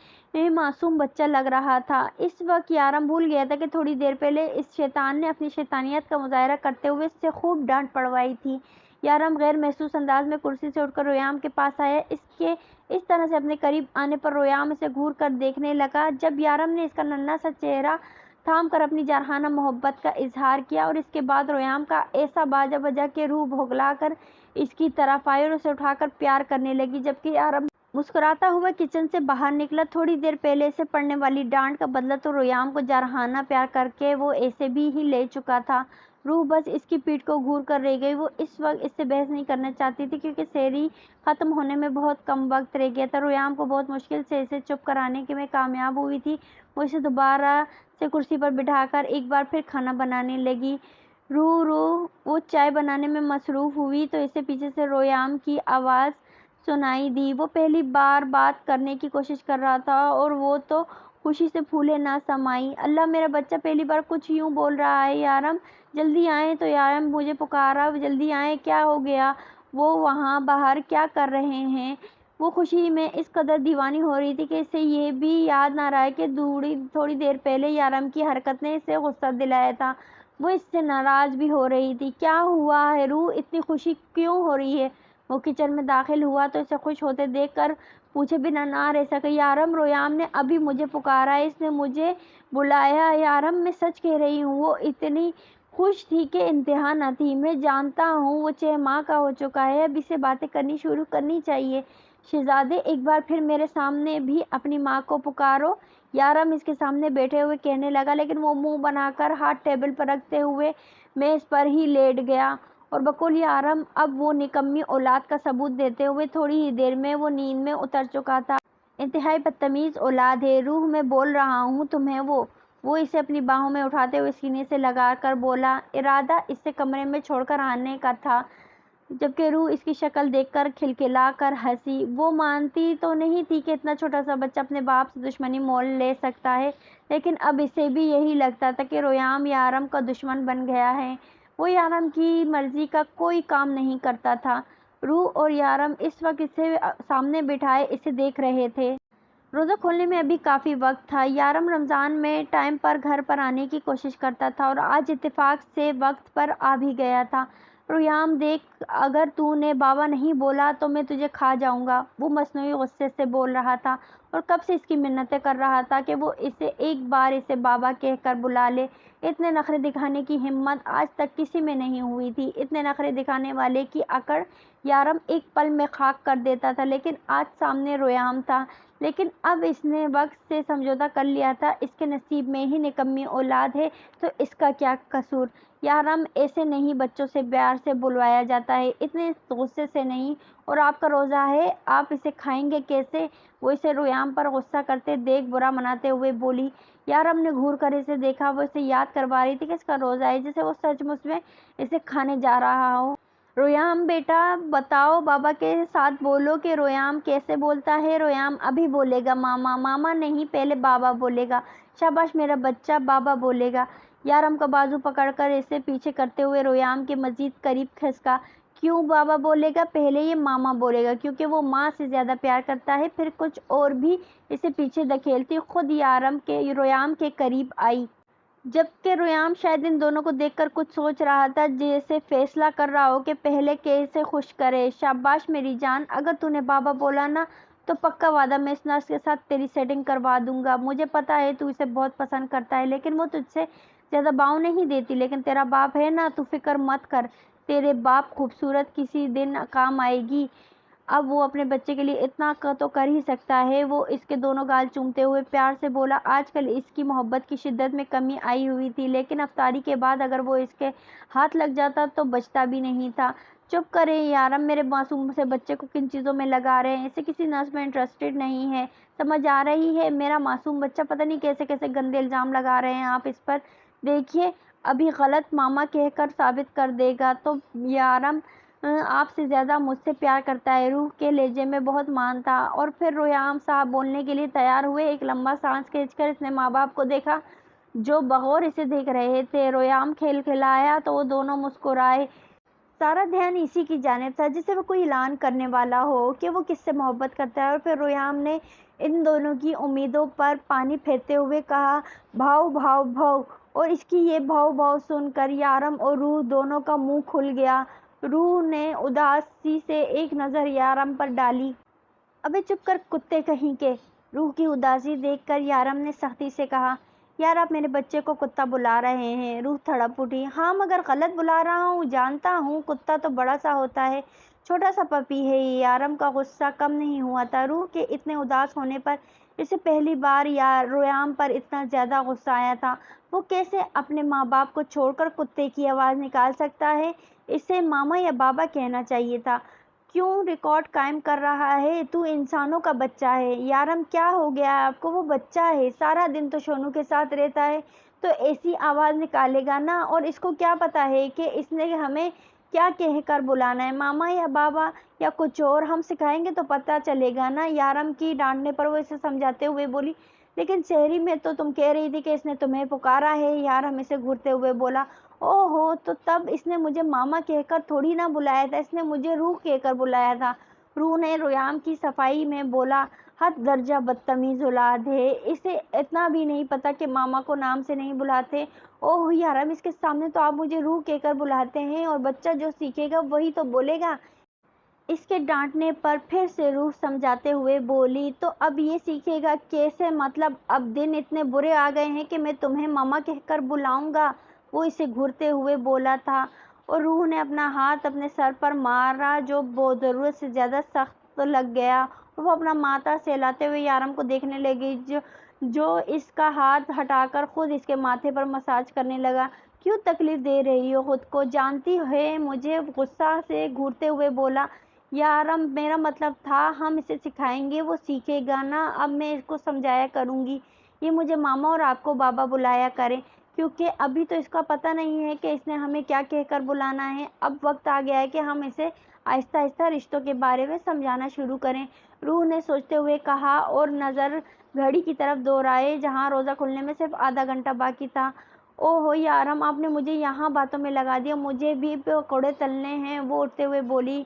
معصوم بچہ لگ رہا تھا۔ اس وقت یارم بھول گیا تھا کہ تھوڑی دیر پہلے اس شیطان نے اپنی شیطانیت کا مظاہرہ کرتے ہوئے اس سے خوب ڈانٹ پڑوائی تھی۔ یارم غیر محسوس انداز میں کرسی سے اٹھ کر ریام کے پاس آیا۔ اس کے اس طرح سے اپنے قریب آنے پر ریام اسے گھور کر دیکھنے لگا۔ جب یارم نے اس کا ننھا سا چہرہ تھام کر اپنی جارحانہ محبت کا اظہار کیا، اور اس کے بعد ریام کا ایسا باجا بجا کہ روح بھگلا کر اس کی طرف آئی اور اسے اٹھا کر پیار کرنے لگی، جبکہ یارم مسکراتا ہوا کچن سے باہر نکلا۔ تھوڑی دیر پہلے اسے پڑنے والی ڈانٹ کا بدلہ تو ریام کو جارحانہ پیار کر کے وہ ایسے بھی ہی لے چکا تھا۔ روح بس اس کی پیٹھ کو گھور کر رہ گئی۔ وہ اس وقت اس سے بحث نہیں کرنا چاہتی تھی کیونکہ سحری ختم ہونے میں بہت کم وقت رہ گیا تھا۔ ریام کو بہت مشکل سے اسے چپ کرانے میں کامیاب ہوئی تھی۔ وہ اسے دوبارہ سے کرسی پر بٹھا کر ایک بار پھر کھانا بنانے لگی۔ روح وہ چائے بنانے میں مصروف ہوئی تو اسے پیچھے سے ریام کی آواز سنائی دی۔ وہ پہلی بار بات کرنے کی کوشش کر رہا تھا اور وہ تو خوشی سے پھولے نہ سمائی۔ اللہ، میرا بچہ پہلی بار کچھ یوں بول رہا ہے۔ یارم، جلدی آئیں۔ تو یارم مجھے پکارا، جلدی آئیں، کیا ہو گیا؟ وہ وہاں باہر کیا کر رہے ہیں؟ وہ خوشی میں اس قدر دیوانی ہو رہی تھی کہ اسے یہ بھی یاد نہ رہا کہ تھوڑی دیر پہلے یارم کی حرکت نے اسے غصہ دلایا تھا۔ وہ اس سے ناراض بھی ہو رہی تھی۔ کیا ہوا ہے روح، اتنی خوشی کیوں ہو رہی ہے؟ وہ کچن میں داخل ہوا تو اسے خوش ہوتے دیکھ کر پوچھے بنا نہ رہ سکا۔ یارم، ریام نے ابھی مجھے پکارا ہے، اس نے مجھے بلایا۔ یارم، میں سچ کہہ رہی ہوں۔ وہ اتنی خوش تھی کہ انتہا نہ تھی۔ میں جانتا ہوں وہ 6 ماہ کا ہو چکا ہے، اب اسے باتیں کرنی شروع کرنی چاہیے۔ شہزادے، ایک بار پھر میرے سامنے بھی اپنی ماں کو پکارو، یارم اس کے سامنے بیٹھے ہوئے کہنے لگا، لیکن وہ منہ بنا کر ہاتھ ٹیبل پر رکھتے ہوئے میز پر ہی لیٹ گیا اور بقول یارم اب وہ نکمی اولاد کا ثبوت دیتے ہوئے تھوڑی ہی دیر میں وہ نیند میں اتر چکا تھا۔ انتہائی بدتمیز اولاد ہے روح، میں بول رہا ہوں تمہیں۔ وہ اسے اپنی باہوں میں اٹھاتے ہوئے سینے سے لگا کر بولا۔ ارادہ اسے کمرے میں چھوڑ کر آنے کا تھا، جبکہ روح اس کی شکل دیکھ کر کھلکھلا کر ہنسی۔ وہ مانتی تو نہیں تھی کہ اتنا چھوٹا سا بچہ اپنے باپ سے دشمنی مول لے سکتا ہے، لیکن اب اسے بھی یہی لگتا تھا کہ ریام یارم کا دشمن بن گیا ہے۔ وہ یارم کی مرضی کا کوئی کام نہیں کرتا تھا۔ روح اور یارم اس وقت اسے سامنے بٹھائے اسے دیکھ رہے تھے۔ روزہ کھولنے میں ابھی کافی وقت تھا۔ یارم رمضان میں ٹائم پر گھر پر آنے کی کوشش کرتا تھا اور آج اتفاق سے وقت پر آ بھی گیا تھا۔ رویام دیکھ، اگر تو نے بابا نہیں بولا تو میں تجھے کھا جاؤں گا۔ وہ مصنوعی غصے سے بول رہا تھا اور کب سے اس کی منتیں کر رہا تھا کہ وہ اسے ایک بار اسے بابا کہہ کر بلا لے۔ اتنے نخرے دکھانے کی ہمت آج تک کسی میں نہیں ہوئی تھی۔ اتنے نخرے دکھانے والے کی اکڑ یارم ایک پل میں خاک کر دیتا تھا، لیکن آج سامنے رویام تھا۔ لیکن اب اس نے وقت سے سمجھوتا کر لیا تھا، اس کے نصیب میں ہی نکمی اولاد ہے تو اس کا کیا قصور۔ یارم، ایسے نہیں بچوں سے پیار سے بلوایا جاتا ہے، اتنے غصے سے نہیں۔ اور آپ کا روزہ ہے، آپ اسے کھائیں گے کیسے؟ وہ اسے رویام پر غصہ کرتے دیکھ برا مناتے ہوئے بولی۔ یارم نے گھور کر اسے دیکھا، وہ اسے یاد کروا رہی تھی کہ اس کا روزہ ہے جسے وہ سچ مچ میں اسے کھانے جا رہا ہو۔ رویام بیٹا بتاؤ، بابا کے ساتھ بولو کہ رویام کیسے بولتا ہے۔ رویام ابھی بولے گا ماما، ماما نہیں پہلے بابا بولے گا۔ شاباش میرا بچہ، بابا بولے گا۔ یارم کا بازو پکڑ کر اسے پیچھے کرتے ہوئے رویام کے مزید قریب کھسکا۔ کیوں بابا بولے گا؟ پہلے یہ ماما بولے گا کیونکہ وہ ماں سے زیادہ پیار کرتا ہے۔ پھر کچھ اور بھی اسے پیچھے دھکیلتی خود رویام کے قریب آئی۔ جبکہ رویام شاید ان دونوں کو دیکھ کر کچھ سوچ رہا تھا، جیسے فیصلہ کر رہا ہو کہ پہلے کیسے خوش کرے۔ شاباش میری جان، اگر تو نے بابا بولا نا تو پکا وعدہ میں اس نرس کے ساتھ تیری سیٹنگ کروا دوں گا۔ مجھے پتا ہے تو اسے بہت پسند کرتا ہے، لیکن وہ تجھ سے زیادہ باؤں نہیں دیتی۔ لیکن تیرا باپ ہے نا، تو فکر مت کر، تیرے باپ خوبصورت کسی دن کام آئے گی۔ اب وہ اپنے بچے کے لیے اتنا تو کر ہی سکتا ہے۔ وہ اس کے دونوں گال چومتے ہوئے پیار سے بولا۔ آج کل اس کی محبت کی شدت میں کمی آئی ہوئی تھی، لیکن افطاری کے بعد اگر وہ اس کے ہاتھ لگ جاتا تو بچتا بھی نہیں تھا۔ چپ کریں یارم، میرے معصوم سے بچے کو کن چیزوں میں لگا رہے ہیں؟ اسے کسی نرس میں انٹرسٹڈ نہیں ہے، سمجھ آ رہی ہے؟ میرا معصوم بچہ، پتہ نہیں کیسے کیسے گندے الزام لگا رہے ہیں آپ اس پر۔ دیکھیے ابھی غلط ماما کہہ کر ثابت کر دے گا تو یارم آپ سے زیادہ مجھ سے پیار کرتا ہے۔ روح کے لہجے میں بہت مان تھا۔ اور پھر رویام صاحب بولنے کے لیے تیار ہوئے۔ ایک لمبا سانس کھینچ کر اس نے ماں باپ کو دیکھا جو بغور اسے دیکھ رہے تھے۔ رویام کھلکھلایا تو وہ دونوں مسکرائے۔ سارا دھیان اسی کی جانب تھا جسے وہ کوئی اعلان کرنے والا ہو کہ وہ کس سے محبت کرتا ہے۔ اور پھر رویام نے ان دونوں کی امیدوں پر پانی پھیرتے ہوئے کہا، بھاؤ بھاؤ بھاؤ۔ اور اس کی یہ بھاؤ بھاؤ سن کر یارم اور روح دونوں کا منہ کھل گیا۔ روح نے اداسی سے ایک نظر یارم پر ڈالی۔ ابے چپ کر کتے کہیں کے! روح کی اداسی دیکھ کر یارم نے سختی سے کہا، یار آپ میرے بچے کو کتا بلا رہے ہیں؟ روح تڑپ اٹھی۔ ہاں مگر غلط بلا رہا ہوں، جانتا ہوں کتا تو بڑا سا ہوتا ہے، چھوٹا سا پپی ہے یہ۔ یارم کا غصہ کم نہیں ہوا تھا۔ روح کے اتنے اداس ہونے پر اسے پہلی بار رویام پر اتنا زیادہ غصہ آیا تھا۔ وہ کیسے اپنے ماں باپ کو چھوڑ کر کتے کی آواز نکال سکتا ہے؟ اسے ماما یا بابا کہنا چاہیے تھا۔ کیوں ریکارڈ قائم کر رہا ہے؟ تو انسانوں کا بچہ ہے۔ یارم کیا ہو گیا ہے آپ کو؟ وہ بچہ ہے، سارا دن تو شونو کے ساتھ رہتا ہے تو ایسی آواز نکالے گا نا۔ اور اس کو کیا پتا ہے کہ اس نے ہمیں کیا کہہ کر بلانا ہے، ماما یا بابا یا کچھ اور؟ ہم سکھائیں گے تو پتا چلے گا نا۔ یارم کی ڈانٹنے پر وہ اسے سمجھاتے ہوئے بولی، لیکن شہری میں تو تم کہہ رہی تھی کہ اس نے تمہیں پکارا ہے۔ یارم اسے گھورتے ہوئے بولا، او ہو، تو تب اس نے مجھے ماما کہہ کر تھوڑی نہ بلایا تھا، اس نے مجھے روح کہہ کر بلایا تھا۔ روح نے رویام کی صفائی میں بولا، حد درجہ بدتمیز اولاد ہے، اسے اتنا بھی نہیں پتا کہ ماما کو نام سے نہیں بلاتے۔ اوہ یارم، اس کے سامنے تو آپ مجھے روح کہہ کر بلاتے ہیں، اور بچہ جو سیکھے گا وہی تو بولے گا۔ اس کے ڈانٹنے پر پھر سے روح سمجھاتے ہوئے بولی، تو اب یہ سیکھے گا کیسے؟ مطلب اب دن اتنے برے آ گئے ہیں کہ میں تمہیں ماما کہہ کر بلاؤں گا؟ وہ اسے گھورتے ہوئے بولا تھا۔ اور روح نے اپنا ہاتھ اپنے سر پر مارا جو ضرورت سے زیادہ سخت لگ گیا، اور وہ اپنا ماتھا سہلاتے ہوئے یارم کو دیکھنے لگی جو اس کا ہاتھ ہٹا کر خود اس کے ماتھے پر مساج کرنے لگا۔ کیوں تکلیف دے رہی ہو خود کو؟ جانتی ہے مجھے؟ غصہ سے گھورتے ہوئے بولا یارم، میرا مطلب تھا ہم اسے سکھائیں گے، وہ سیکھے گا نا۔ اب میں اس کو سمجھایا کروں گی یہ مجھے ماما اور آپ کو بابا بلایا کرے، کیونکہ ابھی تو اس کا پتہ نہیں ہے کہ اس نے ہمیں کیا کہہ کر بلانا ہے۔ اب وقت آ گیا ہے کہ ہم اسے آہستہ آہستہ رشتوں کے بارے میں سمجھانا شروع کریں، روح نے سوچتے ہوئے کہا، اور نظر گھڑی کی طرف دوڑائے جہاں روزہ کھلنے میں صرف آدھا گھنٹہ باقی تھا۔ او ہو یارم، آپ نے مجھے یہاں باتوں میں لگا دیا، مجھے بھی پکوڑے تلنے ہیں، وہ اٹھتے ہوئے بولی۔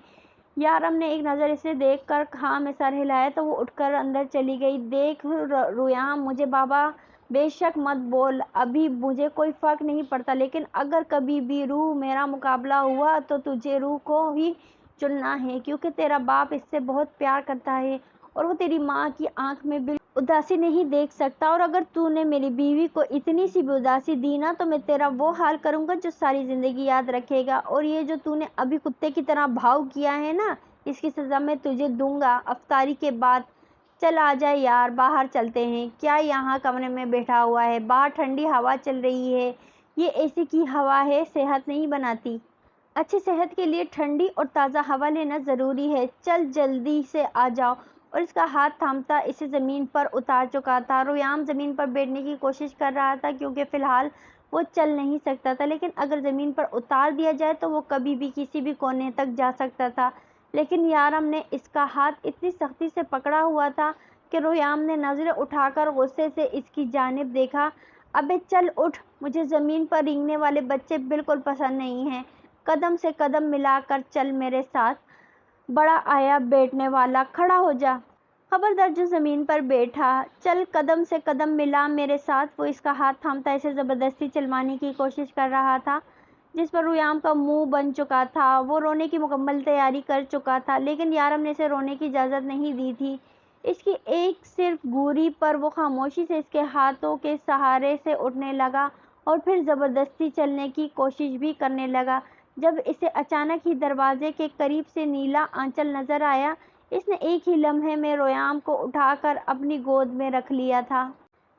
یارم نے ایک نظر اسے دیکھ کر ہاں میں سر ہلایا تو وہ اٹھ کر اندر چلی گئی۔ دیکھ رویام، مجھے بابا بے شک مت بول، ابھی مجھے کوئی فرق نہیں پڑتا، لیکن اگر کبھی بھی روح میرا مقابلہ ہوا تو تجھے روح کو ہی چننا ہے، کیونکہ تیرا باپ اس سے بہت پیار کرتا ہے اور وہ تیری ماں کی آنکھ میں بالکل اداسی نہیں دیکھ سکتا، اور اگر تو نے میری بیوی کو اتنی سی بھی اداسی دی نا تو میں تیرا وہ حال کروں گا جو ساری زندگی یاد رکھے گا، اور یہ جو تو نے ابھی کتے کی طرح بھاؤ کیا ہے نا، اس کی سزا میں تجھے دوں گا افطاری کے بعد۔ چل آ جائے یار، باہر چلتے ہیں۔ کیا یہاں کمرے میں بیٹھا ہوا ہے؟ باہر ٹھنڈی ہوا چل رہی ہے، یہ اے سی کی ہوا ہے، صحت نہیں بناتی۔ اچھی صحت کے لیے ٹھنڈی اور تازہ ہوا لینا ضروری ہے، چل جلدی سے آ جاؤ۔ اور اس کا ہاتھ تھامتا اسے زمین پر اتار چکا تھا۔ ریام زمین پر بیٹھنے کی کوشش کر رہا تھا کیونکہ فی الحال وہ چل نہیں سکتا تھا، لیکن اگر زمین پر اتار دیا جائے تو وہ کبھی بھی کسی بھی کونے تک جا سکتا تھا۔ لیکن یارم نے اس کا ہاتھ اتنی سختی سے پکڑا ہوا تھا کہ ریام نے نظریں اٹھا کر غصے سے اس کی جانب دیکھا۔ ابے چل اٹھ، مجھے زمین پر رینگنے والے بچے بالکل پسند نہیں ہیں، قدم سے قدم ملا کر چل میرے ساتھ، بڑا آیا بیٹھنے والا، کھڑا ہو جا۔ خبردار جو زمین پر بیٹھا، چل قدم سے قدم ملا میرے ساتھ۔ وہ اس کا ہاتھ تھامتا اسے زبردستی چلوانے کی کوشش کر رہا تھا، جس پر ریام کا منہ بن چکا تھا، وہ رونے کی مکمل تیاری کر چکا تھا، لیکن یارم نے اسے رونے کی اجازت نہیں دی تھی۔ اس کی ایک صرف گوری پر وہ خاموشی سے اس کے ہاتھوں کے سہارے سے اٹھنے لگا اور پھر زبردستی چلنے کی کوشش بھی کرنے لگا۔ جب اسے اچانک ہی دروازے کے قریب سے نیلا آنچل نظر آیا، اس نے ایک ہی لمحے میں ریام کو اٹھا کر اپنی گود میں رکھ لیا تھا۔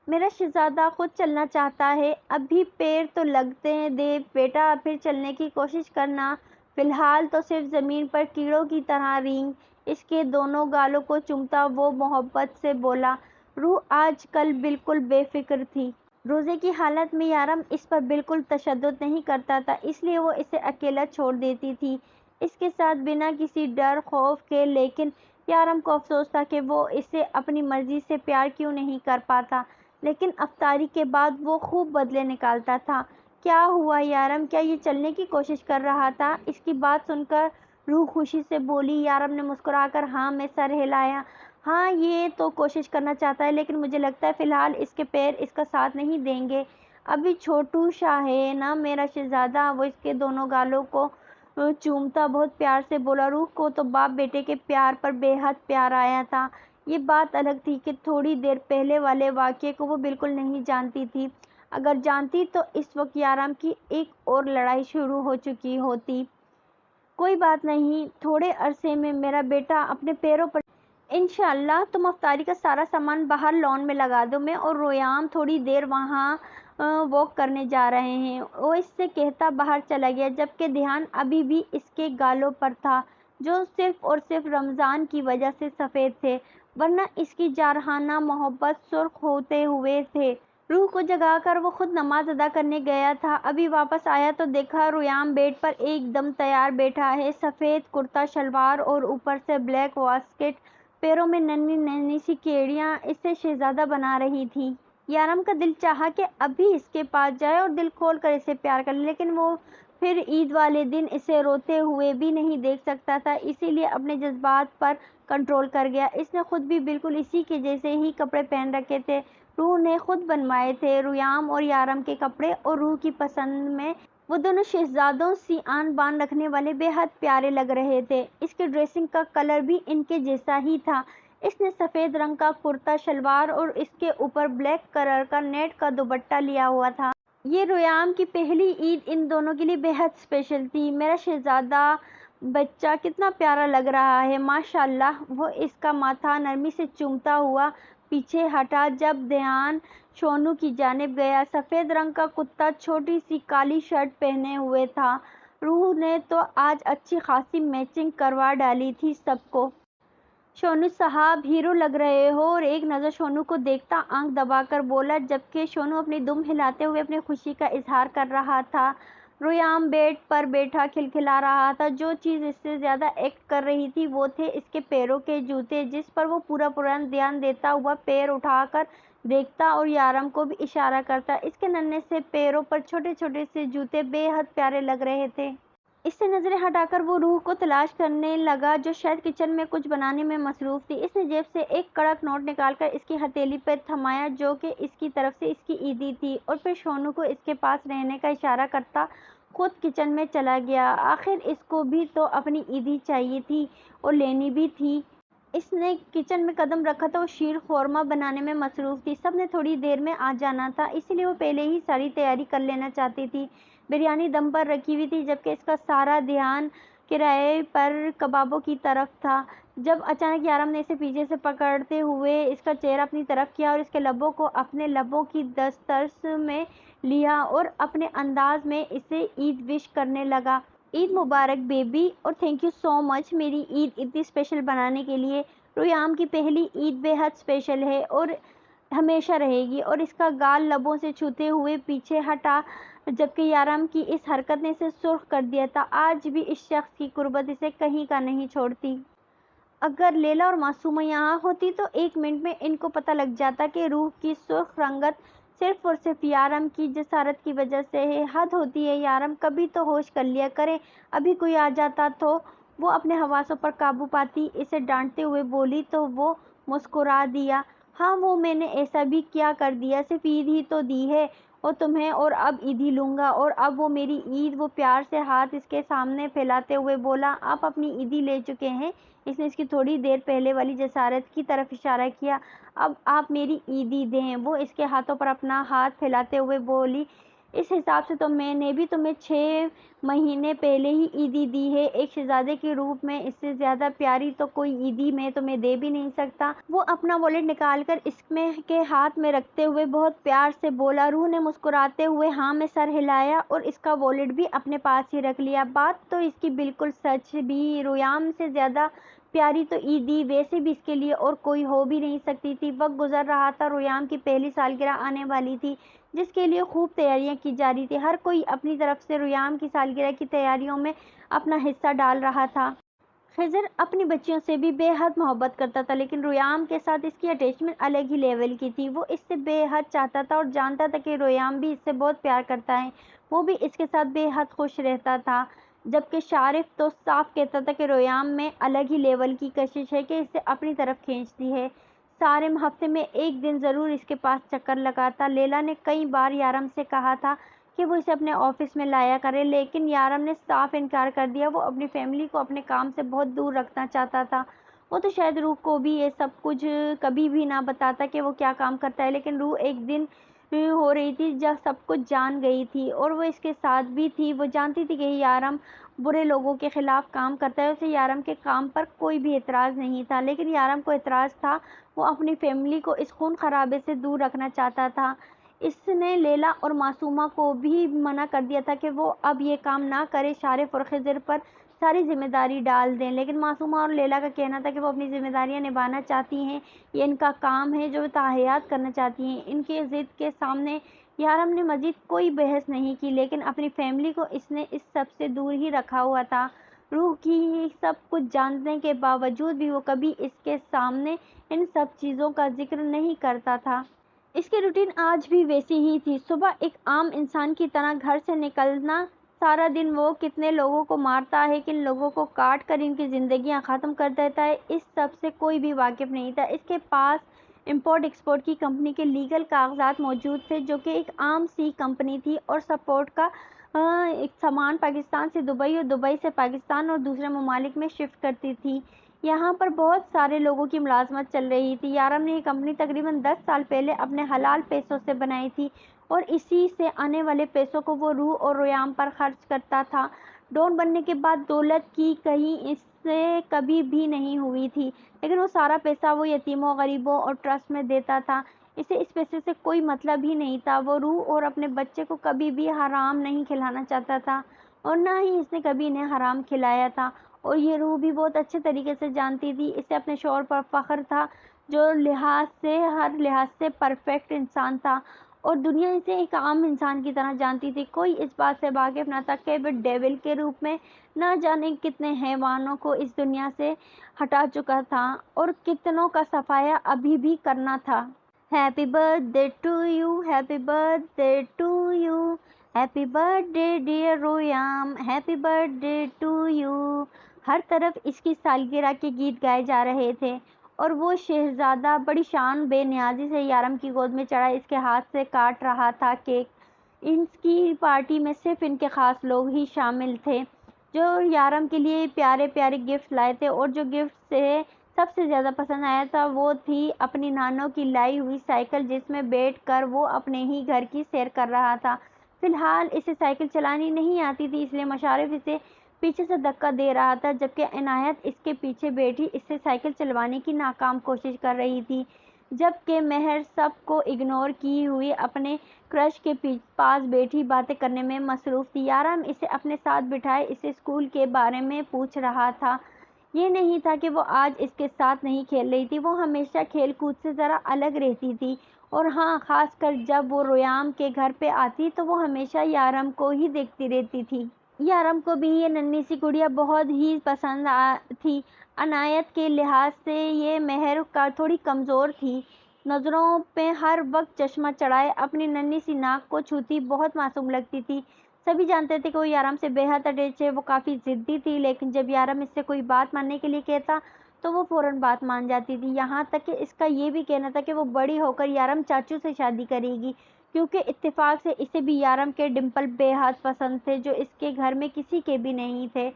میرا شہزادہ خود چلنا چاہتا ہے، ابھی پیر تو لگتے دے بیٹا، پھر چلنے کی کوشش کرنا، فی الحال تو صرف زمین پر کیڑوں کی طرح رینگ۔ اس کے دونوں گالوں کو چومتا وہ محبت سے بولا۔ روح آج کل بالکل بے فکر تھی۔ روزے کی حالت میں یارم اس پر بالکل تشدد نہیں کرتا تھا، اس لیے وہ اسے اکیلا چھوڑ دیتی تھی اس کے ساتھ بنا کسی ڈر خوف کے، لیکن یارم کو افسوس تھا کہ وہ اسے اپنی مرضی سے پیار کیوں نہیں کر پاتا، لیکن افطاری کے بعد وہ خوب بدلے نکالتا تھا۔ کیا ہوا یارم، کیا یہ چلنے کی کوشش کر رہا تھا؟ اس کی بات سن کر روح خوشی سے بولی۔ یارم نے مسکرا کر ہاں میں سر ہلایا۔ ہاں یہ تو کوشش کرنا چاہتا ہے، لیکن مجھے لگتا ہے فی الحال اس کے پیر اس کا ساتھ نہیں دیں گے، ابھی چھوٹو سا ہے نا میرا شہزادہ۔ وہ اس کے دونوں گالوں کو چومتا بہت پیار سے بولا۔ روح کو تو باپ بیٹے کے پیار پر بے حد پیار آیا تھا۔ یہ بات الگ تھی کہ تھوڑی دیر پہلے والے واقعے کو وہ بالکل نہیں جانتی تھی، اگر جانتی تو اس وقت یارم کی ایک اور لڑائی شروع ہو چکی ہوتی۔ کوئی بات نہیں، تھوڑے عرصے میں میرا بیٹا اپنے پیروں پر انشاءاللہ۔ تم افطاری کا سارا سامان باہر لان میں لگا دو، میں اور ریام تھوڑی دیر وہاں واک کرنے جا رہے ہیں۔ وہ اس سے کہتا باہر چلا گیا، جبکہ دھیان ابھی بھی اس کے گالوں پر تھا جو صرف اور صرف رمضان کی وجہ سے سفید تھے، ورنہ اس کی جارحانہ محبت سرخ ہوتے ہوئے تھے۔ روح کو جگا کر وہ خود نماز ادا کرنے گیا تھا، ابھی واپس آیا تو دیکھا ریام بیڈ پر ایک دم تیار بیٹھا ہے، سفید کرتا شلوار اور اوپر سے بلیک واسکٹ، پیروں میں ننھی ننھی سی کیڑیاں اسے شہزادہ بنا رہی تھیں۔ یارم کا دل چاہا کہ ابھی اس کے پاس جائے اور دل کھول کر اسے پیار کر لے، لیکن وہ پھر عید والے دن اسے روتے ہوئے بھی نہیں دیکھ سکتا تھا، اسی لیے اپنے جذبات پر کنٹرول کر گیا۔ اس نے خود بھی بالکل اسی کے جیسے ہی کپڑے پہن رکھے تھے، روح نے خود بنوائے تھے۔ ریام اور یارم کے کپڑے اور روح کی پسند میں وہ دونوں شہزادوں سی آن بان رکھنے والے بے حد پیارے لگ رہے تھے۔ اس کے ڈریسنگ کا کلر بھی ان کے جیسا ہی تھا، اس نے سفید رنگ کا کرتا شلوار اور اس کے اوپر بلیک کلر کا نیٹ کا دوپٹہ لیا ہوا تھا۔ یہ ریام کی پہلی عید ان دونوں کے لیے بے حد اسپیشل تھی۔ میرا شہزادہ بچہ کتنا پیارا لگ رہا ہے، ماشاءاللہ۔ وہ اس کا ماتھا نرمی سے چومتا ہوا پیچھے ہٹا جب دھیان شونو کی جانب گیا۔ سفید رنگ کا کتا چھوٹی سی کالی شرٹ پہنے ہوئے تھا۔ روح نے تو آج اچھی خاصی میچنگ کروا ڈالی تھی سب کو۔ شونو صاحب ہیرو لگ رہے ہو، اور ایک نظر شونو کو دیکھتا آنکھ دبا کر بولا، جبکہ شونو اپنی دم ہلاتے ہوئے اپنی خوشی کا اظہار کر رہا تھا۔ ریام بیڈ پر بیٹھا کھلکھلا رہا تھا، جو چیز اس سے زیادہ ایکٹ کر رہی تھی وہ تھے اس کے پیروں کے جوتے، جس پر وہ پورا دھیان دیتا ہوا پیر اٹھا کر دیکھتا اور یارم کو بھی اشارہ کرتا۔ اس کے ننھے سے پیروں پر چھوٹے چھوٹے سے جوتے بے حد پیارے لگ رہے تھے۔ اس سے نظریں ہٹاکر وہ روح کو تلاش کرنے لگا جو شاید کچن میں کچھ بنانے میں مصروف تھی۔ اس نے جیب سے ایک کڑک نوٹ نکال کر اس کی ہتھیلی پر تھمایا جو کہ اس کی طرف سے اس کی عیدی تھی، اور پھر شونو کو اس کے پاس رہنے کا اشارہ کرتا خود کچن میں چلا گیا۔ آخر اس کو بھی تو اپنی عیدی چاہیے تھی اور لینی بھی تھی۔ اس نے کچن میں قدم رکھا تو وہ شیر خورمہ بنانے میں مصروف تھی۔ سب نے تھوڑی دیر میں آ جانا تھا، اسی لیے وہ پہلے ہی ساری تیاری کر لینا چاہتی تھی۔ بریانی دم پر رکھی ہوئی تھی جبکہ اس کا سارا دھیان کرائے پر کبابوں کی طرف تھا، جب اچانک یارم نے اسے پیچھے سے پکڑتے ہوئے اس کا چہرہ اپنی طرف کیا اور اس کے لبوں کو اپنے لبوں کی دسترس میں لیا اور اپنے انداز میں اسے عید وش کرنے لگا۔ عید مبارک بیبی، اور تھینک یو سو مچ میری عید اتنی اسپیشل بنانے کے لیے۔ رویام کی پہلی عید بے حد اسپیشل ہے اور ہمیشہ رہے گی۔ اور اس کا گال لبوں سے چھوتے ہوئے پیچھے ہٹا جبکہ یارم کی اس حرکت نے اسے سرخ کر دیا تھا۔ آج بھی اس شخص کی قربت اسے کہیں کا نہیں چھوڑتی۔ اگر لیلا اور معصومہ یہاں ہوتی تو ایک منٹ میں ان کو پتہ لگ جاتا کہ روح کی سرخ رنگت صرف اور صرف یارم کی جسارت کی وجہ سے ہے۔ حد ہوتی ہے یارم، کبھی تو ہوش کر لیا کرے۔ ابھی کوئی آ جاتا تو وہ اپنے حواسوں پر قابو پاتی۔ اسے ڈانٹتے ہوئے بولی تو وہ مسکرا دیا۔ ہاں وہ میں نے ایسا بھی کیا کر دیا، صرف عید ہی تو دی ہے اور تمہیں، اور اب عید ہی لوں گا، اور اب وہ میری عید۔ وہ پیار سے ہاتھ اس کے سامنے پھیلاتے ہوئے بولا، آپ اپنی عیدی لے چکے ہیں۔ اس نے اس کی تھوڑی دیر پہلے والی جسارت کی طرف اشارہ کیا۔ اب آپ میری عیدی دیں۔ وہ اس کے ہاتھوں پر اپنا ہاتھ پھیلاتے ہوئے بولی، اس حساب سے تو میں نے بھی تمہیں 6 مہینے پہلے ہی عیدی دی ہے۔ ایک شہزادے کے روپ میں اس سے زیادہ پیاری تو کوئی عیدی میں تمہیں دے بھی نہیں سکتا۔ وہ اپنا والیٹ نکال کر اس میں کے ہاتھ میں رکھتے ہوئے بہت پیار سے بولا۔ روح نے مسکراتے ہوئے ہاں میں سر ہلایا اور اس کا والیٹ بھی اپنے پاس ہی رکھ لیا۔ بات تو اس کی بالکل سچ بھی، رویام سے زیادہ پیاری تو عیدی ویسے بھی اس کے لیے اور کوئی ہو بھی نہیں سکتی تھی۔ وقت گزر رہا تھا، رویام کی پہلی سالگرہ آنے والی تھی جس کے لیے خوب تیاریاں کی جا رہی تھی۔ ہر کوئی اپنی طرف سے رویام کی سالگرہ کی تیاریوں میں اپنا حصہ ڈال رہا تھا۔ خضر اپنی بچیوں سے بھی بے حد محبت کرتا تھا، لیکن رویام کے ساتھ اس کی اٹیچمنٹ الگ ہی لیول کی تھی۔ وہ اس سے بے حد چاہتا تھا اور جانتا تھا کہ رویام بھی اس سے بہت پیار کرتا ہے۔ وہ بھی اس کے ساتھ بے حد خوش رہتا تھا، جبکہ شارف تو صاف کہتا تھا کہ رویام میں الگ ہی لیول کی کشش ہے کہ اسے اپنی طرف کھینچتی ہے۔ سارم ہفتے میں ایک دن ضرور اس کے پاس چکر لگاتا۔ لیلا نے کئی بار یارم سے کہا تھا کہ وہ اسے اپنے آفس میں لایا کرے، لیکن یارم نے صاف انکار کر دیا۔ وہ اپنی فیملی کو اپنے کام سے بہت دور رکھنا چاہتا تھا۔ وہ تو شاید روح کو بھی یہ سب کچھ کبھی بھی نہ بتاتا کہ وہ کیا کام کرتا ہے، لیکن روح ایک دن ہو رہی تھی جب سب کچھ جان گئی تھی اور وہ اس کے ساتھ بھی تھی۔ وہ جانتی تھی کہ یارم برے لوگوں کے خلاف کام کرتا ہے۔ اسے یارم کے کام پر کوئی بھی اعتراض نہیں تھا، لیکن یارم کو اعتراض تھا۔ وہ اپنی فیملی کو اس خون خرابے سے دور رکھنا چاہتا تھا۔ اس نے لیلا اور معصومہ کو بھی منع کر دیا تھا کہ وہ اب یہ کام نہ کرے، شارف اور خضر پر ساری ذمہ داری ڈال دیں، لیکن معصومہ اور لیلا کا کہنا تھا کہ وہ اپنی ذمہ داریاں نبھانا چاہتی ہیں، یہ ان کا کام ہے جو وہ تاحیات کرنا چاہتی ہیں۔ ان کے ضد کے سامنے یارم نے مزید کوئی بحث نہیں کی، لیکن اپنی فیملی کو اس نے اس سب سے دور ہی رکھا ہوا تھا۔ روح کی سب کچھ جاننے کے باوجود بھی وہ کبھی اس کے سامنے ان سب چیزوں کا ذکر نہیں کرتا تھا۔ اس کی روٹین آج بھی ویسی ہی تھی، صبح ایک عام انسان کی طرح گھر سے نکلنا، سارا دن وہ کتنے لوگوں کو مارتا ہے، کن لوگوں کو کاٹ کر ان کی زندگیاں ختم کر دیتا ہے، اس سب سے کوئی بھی واقف نہیں تھا۔ اس کے پاس امپورٹ ایکسپورٹ کی کمپنی کے لیگل کاغذات موجود تھے جو کہ ایک عام سی کمپنی تھی اور سپورٹ کا سامان پاکستان سے دبئی اور دبئی سے پاکستان اور دوسرے ممالک میں شفٹ کرتی تھی۔ یہاں پر بہت سارے لوگوں کی ملازمت چل رہی تھی۔ یارم نے یہ کمپنی تقریباً 10 سال پہلے اپنے حلال پیسوں سے بنائی تھی اور اسی سے آنے والے پیسوں کو وہ روح اور رویام پر خرچ کرتا تھا۔ ڈون بننے کے بعد دولت کی کہیں اس سے کبھی بھی نہیں ہوئی تھی، لیکن وہ سارا پیسہ وہ یتیموں، غریبوں اور ٹرسٹ میں دیتا تھا۔ اسے اس پیسے سے کوئی مطلب ہی نہیں تھا۔ وہ روح اور اپنے بچے کو کبھی بھی حرام نہیں کھلانا چاہتا تھا اور نہ ہی اس نے کبھی انہیں حرام کھلایا تھا، اور یہ روح بھی بہت اچھے طریقے سے جانتی تھی۔ اسے اپنے شوہر پر فخر تھا جو ہر لحاظ سے پرفیکٹ انسان تھا اور دنیا اسے ایک عام انسان کی طرح جانتی تھی۔ کوئی اس بات سے واقف نہ تھا کہ وہ ڈیول کے روپ میں نہ جانے کتنے حیوانوں کو اس دنیا سے ہٹا چکا تھا اور کتنوں کا صفایا ابھی بھی کرنا تھا۔ Happy birthday to you, happy birthday to you, happy birthday dear Ruyam, happy birthday to you. ہر طرف اس کی سالگرہ کے گیت گائے جا رہے تھے اور وہ شہزادہ بڑی شان بے نیازی سے یارم کی گود میں چڑھا اس کے ہاتھ سے کاٹ رہا تھا کیک۔ اس کی پارٹی میں صرف ان کے خاص لوگ ہی شامل تھے جو یارم کے لیے پیارے پیارے گفٹ لائے تھے، اور جو گفٹ سے سب سے زیادہ پسند آیا تھا وہ تھی اپنی نانوں کی لائی ہوئی سائیکل، جس میں بیٹھ کر وہ اپنے ہی گھر کی سیر کر رہا تھا۔ فی الحال اسے سائیکل چلانی نہیں آتی تھی، اس لیے مشارف اسے پیچھے سے دھکا دے رہا تھا، جبکہ عنایت اس کے پیچھے بیٹھی اس سے سائیکل چلوانے کی ناکام کوشش کر رہی تھی، جبکہ مہر سب کو اگنور کی ہوئی اپنے کرش کے پاس بیٹھی باتیں کرنے میں مصروف تھی۔ یارم اسے اپنے ساتھ بٹھائے اسے اسکول کے بارے میں پوچھ رہا تھا۔ یہ نہیں تھا کہ وہ آج اس کے ساتھ نہیں کھیل رہی تھی، وہ ہمیشہ کھیل کود سے ذرا الگ رہتی تھی، اور ہاں، خاص کر جب وہ رویام کے گھر پہ آتی تو وہ ہمیشہ یارم کو ہی دیکھتی رہتی تھی۔ یارم کو بھی یہ ننھی سی گڑیا بہت ہی پسند تھی۔ عنایت کے لحاظ سے یہ مہر تھوڑی کمزور تھی، نظروں پہ ہر وقت چشمہ چڑھائے اپنی ننھی سی ناک کو چھوتی بہت معصوم لگتی تھی۔ سبھی جانتے تھے کہ وہ یارم سے بے حد اٹیچ ہے، وہ کافی ضدی تھی، لیکن جب یارم اس سے کوئی بات ماننے کے لیے کہتا تو وہ فوراً بات مان جاتی تھی۔ یہاں تک کہ اس کا یہ بھی کہنا تھا کہ وہ بڑی ہو کر یارم چاچو سے شادی کرے گی، کیونکہ اتفاق سے اسے بھی یارم کے ڈمپل بے حد پسند تھے، جو اس کے گھر میں کسی کے بھی نہیں تھے۔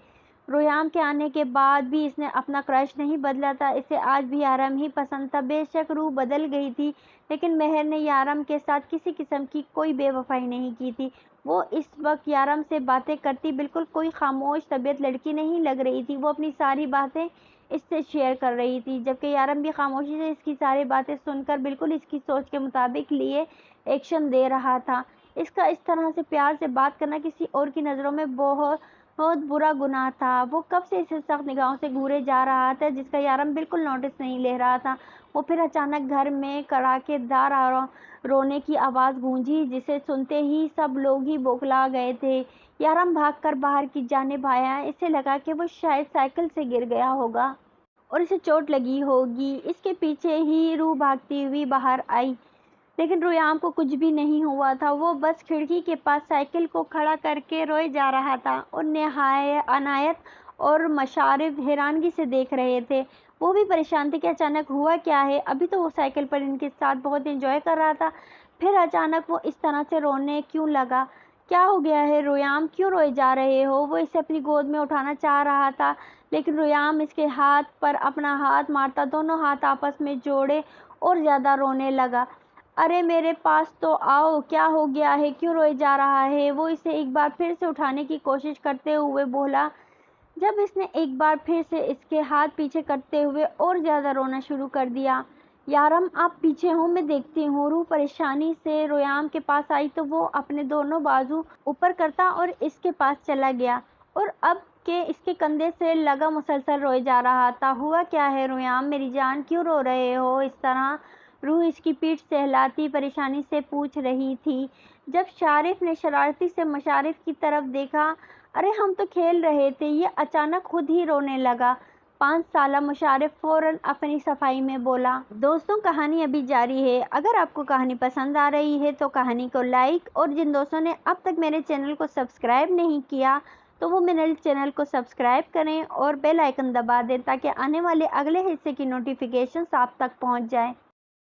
رویام کے آنے کے بعد بھی اس نے اپنا کرش نہیں بدلا تھا، اسے آج بھی یارم ہی پسند تھا۔ بے شک روح بدل گئی تھی، لیکن مہر نے یارم کے ساتھ کسی قسم کی کوئی بے وفائی نہیں کی تھی۔ وہ اس وقت یارم سے باتیں کرتی بالکل کوئی خاموش طبیعت لڑکی نہیں لگ رہی تھی، وہ اپنی ساری باتیں اس سے شیئر کر رہی تھی، جبکہ یارم بھی خاموشی سے اس کی ساری باتیں سن کر بالکل اس کی سوچ کے مطابق لیے ایکشن دے رہا تھا۔ اس کا اس طرح سے پیار سے بات کرنا کسی اور کی نظروں میں بہت برا گناہ تھا۔ وہ کب سے اسے سخت نگاہوں سے گھورے جا رہا تھا، جس کا یارم بالکل نوٹس نہیں لے رہا تھا۔ وہ پھر اچانک گھر میں کڑاکے دار رونے کی آواز گونجی، جسے سنتے ہی سب لوگ ہی بوکھلا گئے تھے۔ یارم بھاگ کر باہر کی جانب آیا، اسے لگا کہ وہ شاید سائیکل سے گر گیا ہوگا اور اسے چوٹ لگی ہوگی۔ اس کے پیچھے ہی روح بھاگتی ہوئی باہر آئی، لیکن رویام کو کچھ بھی نہیں ہوا تھا، وہ بس کھڑکی کے پاس سائیکل کو کھڑا کر کے روئے جا رہا تھا، اور عنایت اور مشارف حیرانگی سے دیکھ رہے تھے۔ وہ بھی پریشان تھے کہ اچانک ہوا کیا ہے، ابھی تو وہ سائیکل پر ان کے ساتھ بہت انجوائے کر رہا تھا، پھر اچانک وہ اس طرح سے رونے کیوں لگا؟ کیا ہو گیا ہے رویام، کیوں روئے جا رہے ہو؟ وہ اسے اپنی گود میں اٹھانا چاہ رہا تھا، لیکن رویام اس کے ہاتھ پر اپنا ہاتھ مارتا دونوں ہاتھ آپس میں جوڑے اور زیادہ رونے لگا۔ ارے میرے پاس تو آؤ، کیا ہو گیا ہے، کیوں روئے جا رہا ہے؟ وہ اسے ایک بار پھر سے اٹھانے کی کوشش کرتے ہوئے بولا۔ جب اس نے ایک بار پھر سے اس کے ہاتھ پیچھے کرتے ہوئے اور زیادہ رونا شروع کر دیا۔ یارم آپ پیچھے ہوں، میں دیکھتی ہوں۔ روح پریشانی سے رویام کے پاس آئی تو وہ اپنے دونوں بازو اوپر کرتا اور اس کے پاس چلا گیا، اور اب کہ اس کے کندھے سے لگا مسلسل روئے جا رہا تھا۔ ہوا کیا ہے رویام میری جان، کیوں رو رہے ہو اس طرح؟ روح اس کی پیٹھ سہلاتی پریشانی سے پوچھ رہی تھی۔ جب شارف نے شرارتی سے مشارف کی طرف دیکھا، ارے ہم تو کھیل رہے تھے، یہ اچانک خود ہی رونے لگا۔ 5 سالہ مشارف فوراً اپنی صفائی میں بولا۔ دوستوں، کہانی ابھی جاری ہے۔ اگر آپ کو کہانی پسند آ رہی ہے تو کہانی کو لائک، اور جن دوستوں نے اب تک میرے چینل کو سبسکرائب نہیں کیا تو وہ میرے چینل کو سبسکرائب کریں اور بیل آئیکن دبا دیں تاکہ آنے والے اگلے حصے کی نوٹیفیکیشنز آپ تک پہنچ جائیں۔